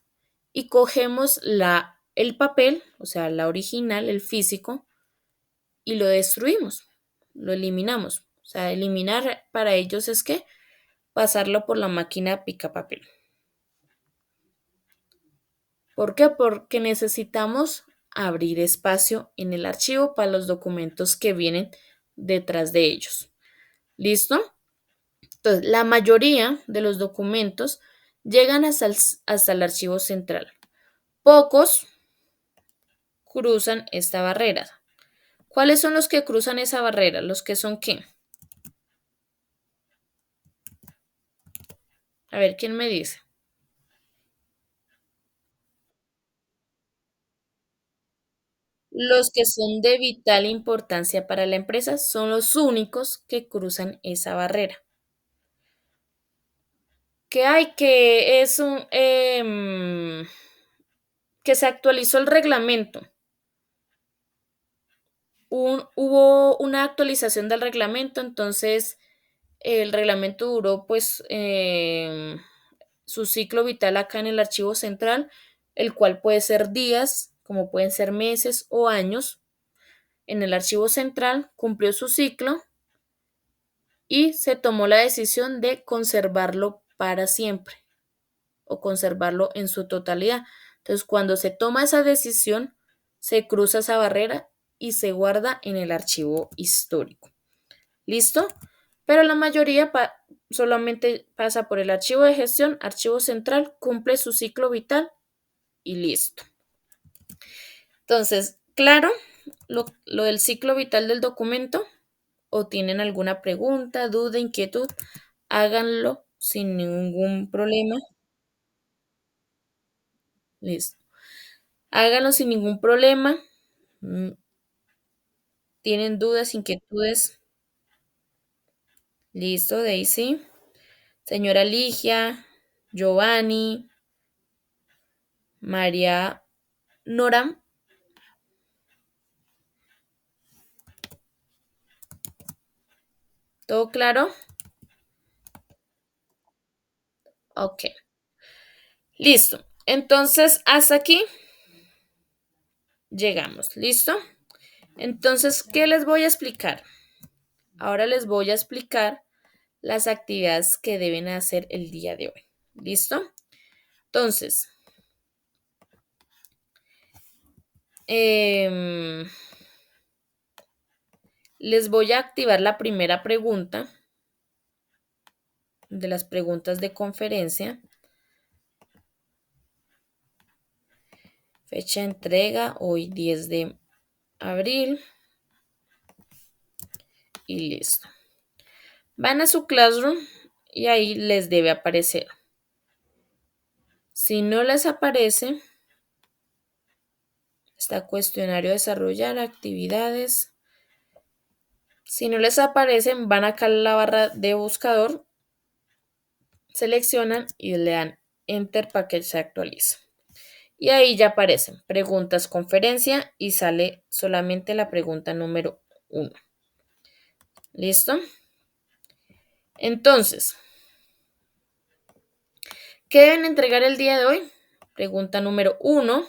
y cogemos el papel, o sea, la original, el físico, y lo destruimos, lo eliminamos. O sea, eliminar para ellos es que pasarlo por la máquina picapapel. ¿Por qué? Porque necesitamos abrir espacio en el archivo para los documentos que vienen detrás de ellos. ¿Listo? Entonces, la mayoría de los documentos llegan hasta el archivo central. Pocos cruzan esta barrera. ¿Cuáles son los que cruzan esa barrera? ¿Los que son qué? A ver, ¿quién me dice? Los que son de vital importancia para la empresa son los únicos que cruzan esa barrera. ¿Qué hay? Que es que se actualizó el reglamento. Hubo una actualización del reglamento, entonces el reglamento duró pues su ciclo vital acá en el archivo central, el cual puede ser días, como pueden ser meses o años. En el archivo central cumplió su ciclo y se tomó la decisión de conservarlo para siempre o conservarlo en su totalidad. Entonces, cuando se toma esa decisión, se cruza esa barrera y se guarda en el archivo histórico. ¿Listo? Pero la mayoría solamente pasa por el archivo de gestión, archivo central, cumple su ciclo vital y listo. Entonces, claro, lo del ciclo vital del documento, o tienen alguna pregunta, duda, inquietud, háganlo sin ningún problema. Listo. Háganlo sin ningún problema. Mm, ¿Tienen dudas, inquietudes? Listo, Daisy. Señora Ligia, Giovanni, María Nora, ¿todo claro? Ok. Listo. Entonces, hasta aquí llegamos. ¿Listo? Entonces, ¿qué les voy a explicar? Ahora les voy a explicar las actividades que deben hacer el día de hoy. ¿Listo? Entonces, les voy a activar la primera pregunta de las preguntas de conferencia. Fecha de entrega, hoy 10 de abril. Y listo. Van a su Classroom y ahí les debe aparecer. Si no les aparece, está cuestionario desarrollar, actividades. Si no les aparecen, van acá a la barra de buscador, seleccionan y le dan Enter para que se actualice. Y ahí ya aparecen preguntas conferencia y sale solamente la pregunta número 1. ¿Listo? Entonces, ¿qué deben entregar el día de hoy? Pregunta número 1,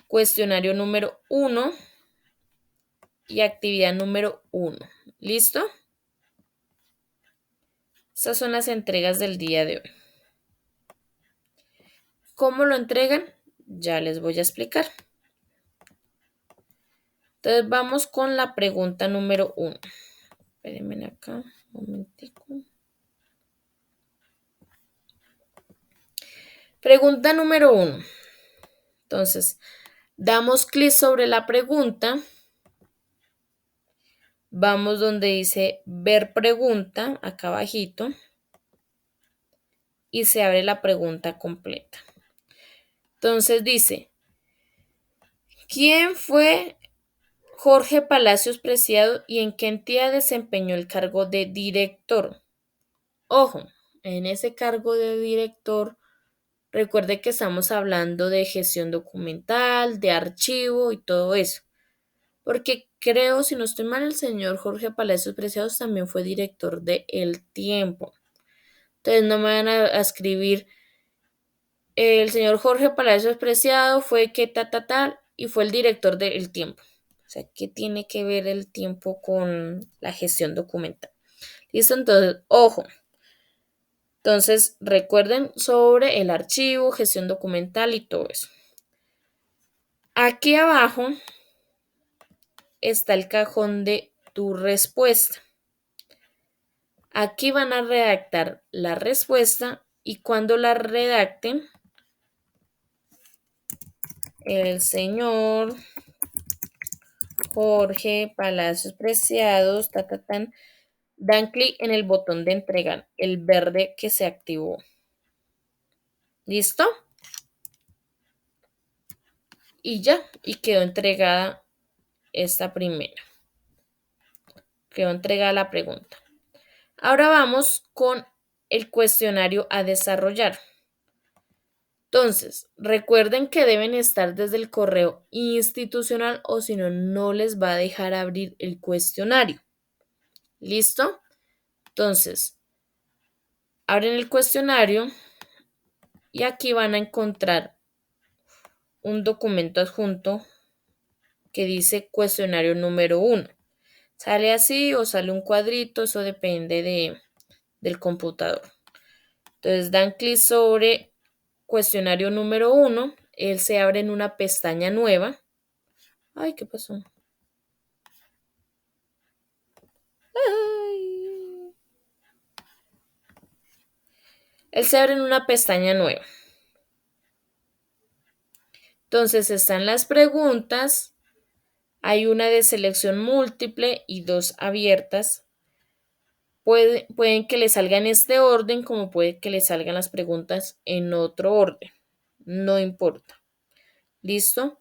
cuestionario número 1 y actividad número 1. ¿Listo? Estas son las entregas del día de hoy. ¿Cómo lo entregan? Ya les voy a explicar. Entonces vamos con la pregunta número 1. Espérenme acá un momentico. Pregunta número 1. Entonces, damos clic sobre la pregunta. Vamos donde dice ver pregunta, acá abajito. Y se abre la pregunta completa. Entonces dice, ¿quién fue Jorge Palacios Preciado y en qué entidad desempeñó el cargo de director? Ojo, en ese cargo de director, recuerde que estamos hablando de gestión documental, de archivo y todo eso. Porque creo, si no estoy mal, el señor Jorge Palacios Preciados también fue director de El Tiempo. Entonces no me van a escribir, el señor Jorge Palacios Preciado fue que tal, y fue el director de El Tiempo. O sea, ¿qué tiene que ver El Tiempo con la gestión documental? ¿Listo? Entonces, ojo. Entonces, recuerden sobre el archivo, gestión documental y todo eso. Aquí abajo está el cajón de tu respuesta. Aquí van a redactar la respuesta y cuando la redacten, el señor Jorge Palacios Preciados, dan clic en el botón de entregar, el verde que se activó. ¿Listo? Y ya, y quedó entregada esta primera. Quedó entregada la pregunta. Ahora vamos con el cuestionario a desarrollar. Entonces, recuerden que deben estar desde el correo institucional o si no, no les va a dejar abrir el cuestionario. ¿Listo? Entonces, abren el cuestionario y aquí van a encontrar un documento adjunto que dice cuestionario número 1. Sale así o sale un cuadrito, eso depende del computador. Entonces dan clic sobre cuestionario número 1, él se abre en una pestaña nueva. Ay, ¿qué pasó? Ay. Él se abre en una pestaña nueva. Entonces están las preguntas, hay una de selección múltiple y dos abiertas. Pueden que le salga en este orden, como puede que le salgan las preguntas en otro orden. No importa. ¿Listo?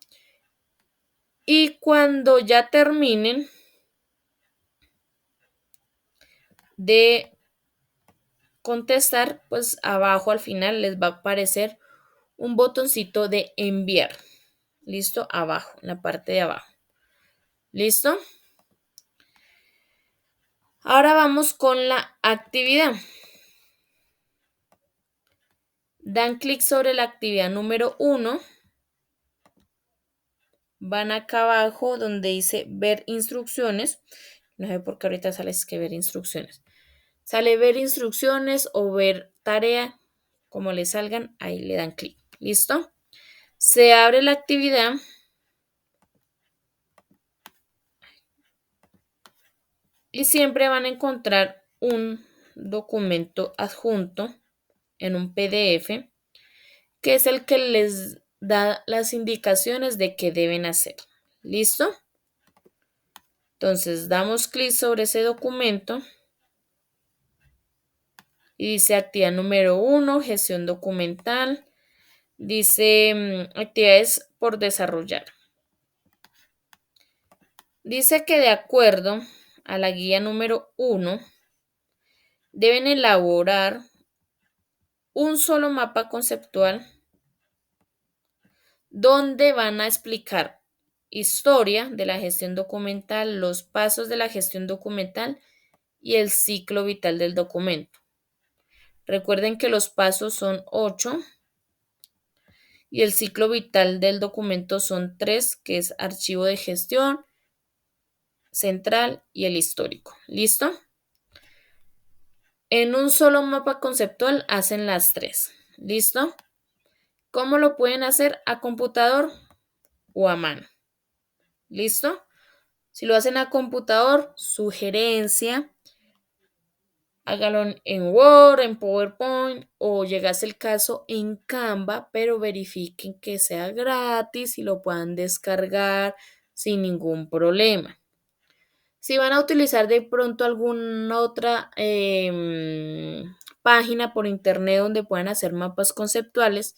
Y cuando ya terminen de contestar, pues abajo al final les va a aparecer un botoncito de enviar. ¿Listo? Abajo, en la parte de abajo. ¿Listo? Ahora vamos con la actividad. Dan clic sobre la actividad número 1. Van acá abajo donde dice ver instrucciones. No sé por qué ahorita sale es que ver instrucciones. Sale ver instrucciones o ver tarea. Como le salgan, ahí le dan clic. ¿Listo? Se abre la actividad. Y siempre van a encontrar un documento adjunto en un PDF, que es el que les da las indicaciones de qué deben hacer. ¿Listo? Entonces damos clic sobre ese documento y dice actividad número 1, gestión documental. Dice actividades por desarrollar. Dice que de acuerdo a la guía número 1, deben elaborar un solo mapa conceptual donde van a explicar historia de la gestión documental, los pasos de la gestión documental y el ciclo vital del documento. Recuerden que los pasos son 8 y el ciclo vital del documento son 3, que es archivo de gestión, central y el histórico. ¿Listo? En un solo mapa conceptual hacen las 3. ¿Listo? ¿Cómo lo pueden hacer? A computador o a mano. ¿Listo? Si lo hacen a computador, sugerencia, hágalo en Word, en PowerPoint o llegase el caso en Canva, pero verifiquen que sea gratis y lo puedan descargar sin ningún problema. Si van a utilizar de pronto alguna otra página por internet donde puedan hacer mapas conceptuales,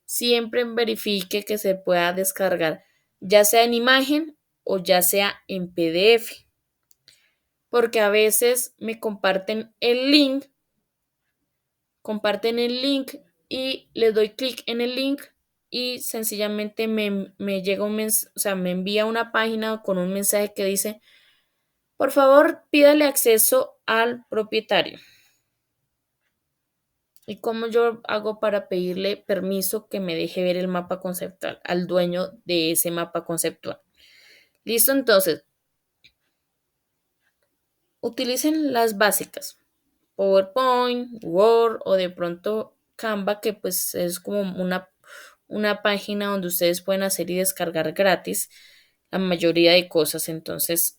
siempre verifique que se pueda descargar, ya sea en imagen o ya sea en PDF, porque a veces me comparten el link y le doy clic en el link y sencillamente me llega o sea, me envía una página con un mensaje que dice: por favor, pídale acceso al propietario. ¿Y cómo yo hago para pedirle permiso que me deje ver el mapa conceptual al dueño de ese mapa conceptual? Listo, entonces, utilicen las básicas. PowerPoint, Word o de pronto Canva, que pues es como una página donde ustedes pueden hacer y descargar gratis la mayoría de cosas, entonces,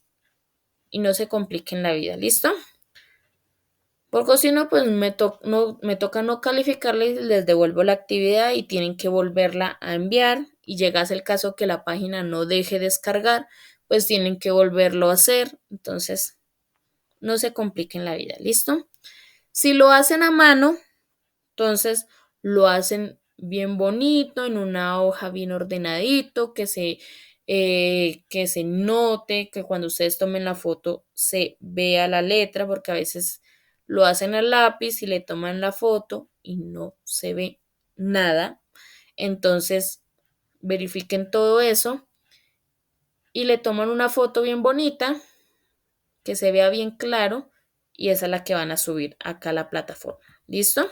y no se compliquen la vida, ¿listo? Porque si no, pues me toca no calificarles, les devuelvo la actividad y tienen que volverla a enviar. Y llegase el caso que la página no deje descargar, pues tienen que volverlo a hacer. Entonces, no se compliquen la vida, ¿listo? Si lo hacen a mano, entonces lo hacen bien bonito, en una hoja bien ordenadito, que se note, que cuando ustedes tomen la foto se vea la letra, porque a veces lo hacen al lápiz y le toman la foto y no se ve nada. Entonces, verifiquen todo eso y le toman una foto bien bonita, que se vea bien claro, y esa es la que van a subir acá a la plataforma. ¿Listo?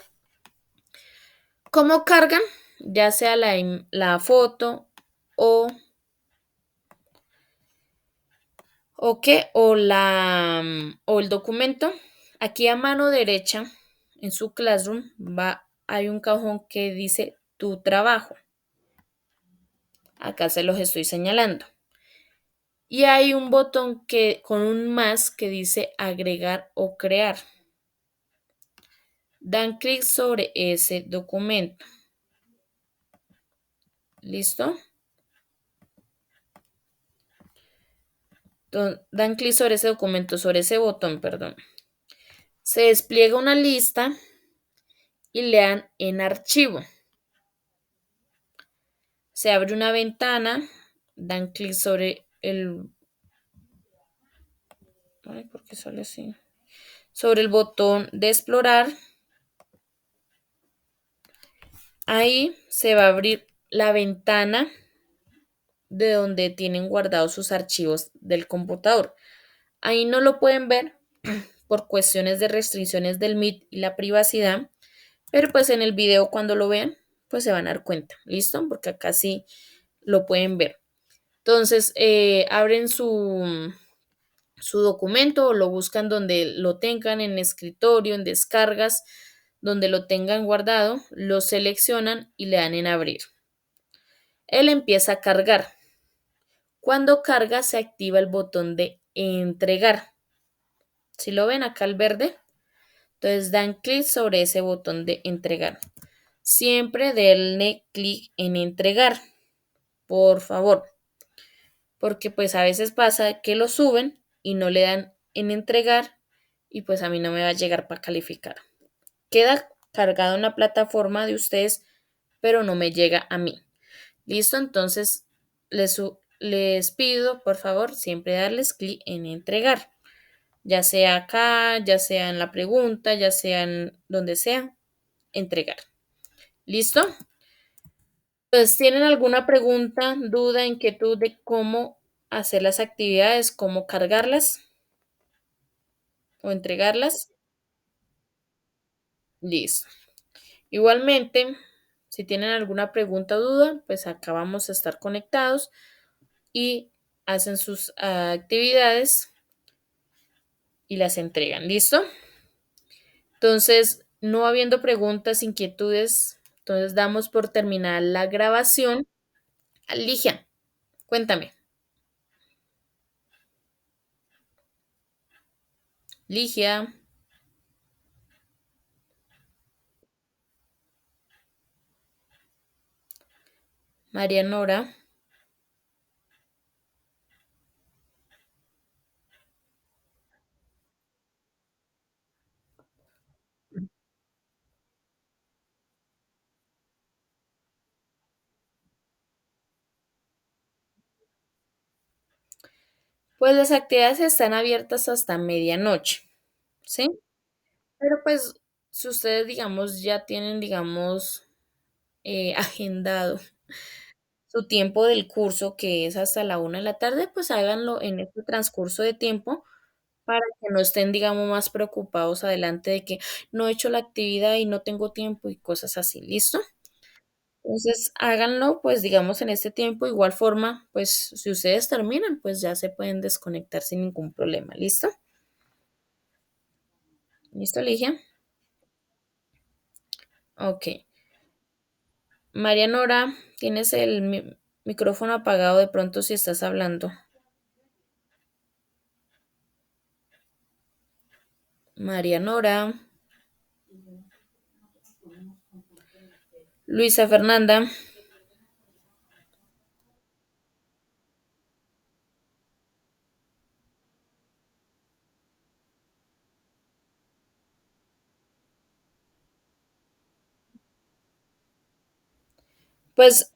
¿Cómo cargan? Ya sea la foto o, o el documento. Aquí a mano derecha en su Classroom, hay un cajón que dice tu trabajo. Acá se los estoy señalando. Y hay un botón con un más que dice agregar o crear. Dan clic sobre ese documento. ¿Listo? Dan clic sobre ese documento, sobre ese botón, perdón. Se despliega una lista y le dan en archivo. Se abre una ventana, dan clic sobre el... Ay, ¿por qué sale así? Sobre el botón de explorar. Ahí se va a abrir la ventana de donde tienen guardados sus archivos del computador. Ahí no lo pueden ver por cuestiones de restricciones del Meet y la privacidad, pero pues en el video cuando lo vean, pues se van a dar cuenta, ¿listo? Porque acá sí lo pueden ver. Entonces, abren su documento o lo buscan donde lo tengan, en escritorio, en descargas, donde lo tengan guardado, lo seleccionan y le dan en abrir. Él empieza a cargar. Cuando carga se activa el botón de entregar. Si lo ven acá el verde, entonces dan clic sobre ese botón de entregar. Siempre denle clic en entregar, por favor, porque pues a veces pasa que lo suben y no le dan en entregar y pues a mí no me va a llegar para calificar. Queda cargado en la plataforma de ustedes, pero no me llega a mí. Listo, entonces les pido por favor siempre darles clic en entregar, ya sea acá, ya sea en la pregunta, ya sea en donde sea, entregar. ¿Listo? Pues, ¿tienen alguna pregunta, duda, inquietud de cómo hacer las actividades, cómo cargarlas o entregarlas? Listo. Igualmente, si tienen alguna pregunta o duda, pues acá vamos a estar conectados y hacen sus actividades y las entregan. ¿Listo? Entonces, no habiendo preguntas, inquietudes, entonces damos por terminada la grabación. Ligia, cuéntame. Ligia, María Nora. Pues las actividades están abiertas hasta medianoche, ¿sí? Pero pues si ustedes, digamos, ya tienen, digamos, agendado su tiempo del curso, que es hasta la 1 de la tarde, pues háganlo en este transcurso de tiempo para que no estén, digamos, más preocupados adelante de que no he hecho la actividad y no tengo tiempo y cosas así, ¿listo? Entonces háganlo, pues, digamos, en este tiempo. Igual forma, pues, si ustedes terminan, pues ya se pueden desconectar sin ningún problema, ¿listo? ¿Listo, Ligia? Ok. María Nora, tienes el micrófono apagado de pronto si estás hablando. María Nora. Luisa Fernanda. Pues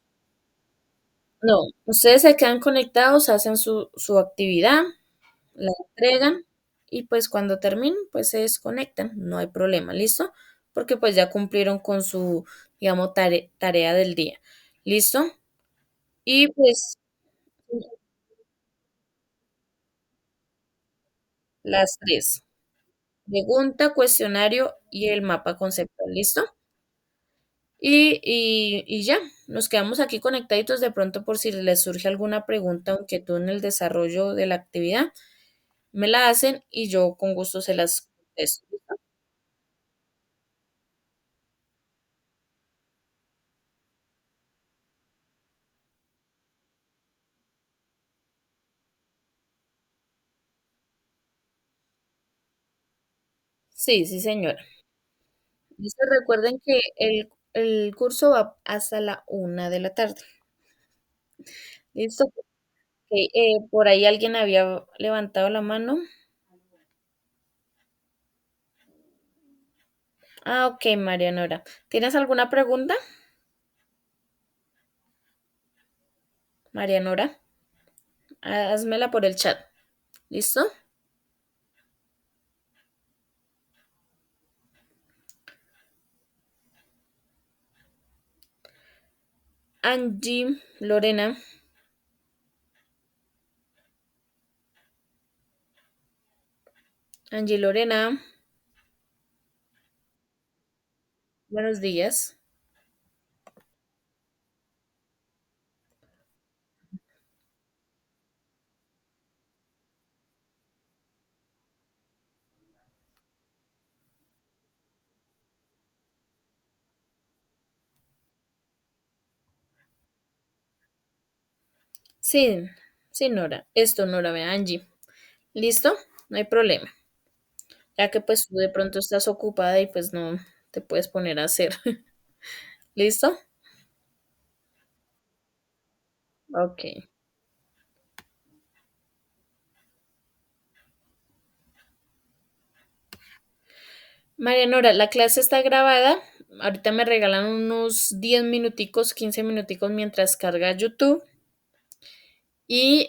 no, ustedes se quedan conectados, hacen su actividad, la entregan y pues cuando terminen, pues se desconectan, no hay problema, ¿listo? Porque pues ya cumplieron con su, digamos, tarea del día, ¿listo? Y pues las tres, pregunta, cuestionario y el mapa conceptual, ¿listo? Y ya, nos quedamos aquí conectaditos de pronto por si les surge alguna pregunta o inquietud en el desarrollo de la actividad, me la hacen y yo con gusto se las contesto. Sí, sí, señora. Listo, recuerden que el curso va hasta la 1 de la tarde. ¿Listo? Ok, por ahí alguien había levantado la mano. Ah, ok, María Nora. ¿Tienes alguna pregunta, María Nora? Házmela por el chat. ¿Listo? Angie, Lorena. Angie, Lorena. Buenos días. Sí, sí, Nora. Esto, Nora, ve, Angie. ¿Listo? No hay problema. Ya que pues tú de pronto estás ocupada y pues no te puedes poner a hacer. ¿Listo? Ok. María Nora, la clase está grabada. Ahorita me regalan unos 10 minuticos, 15 minuticos mientras carga YouTube. Y,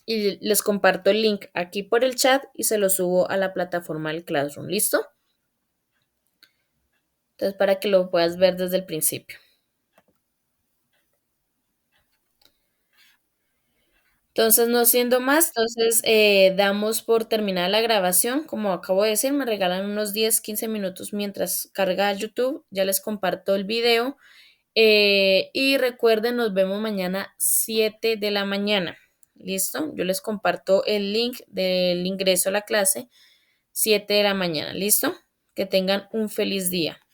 y les comparto el link aquí por el chat y se lo subo a la plataforma del Classroom. ¿Listo? Entonces, para que lo puedas ver desde el principio. Entonces, no siendo más, entonces damos por terminada la grabación. Como acabo de decir, me regalan unos 10, 15 minutos mientras carga YouTube. Ya les comparto el video. Y recuerden, nos vemos mañana 7 de la mañana. ¿Listo? Yo les comparto el link del ingreso a la clase 7 de la mañana. ¿Listo? Que tengan un feliz día.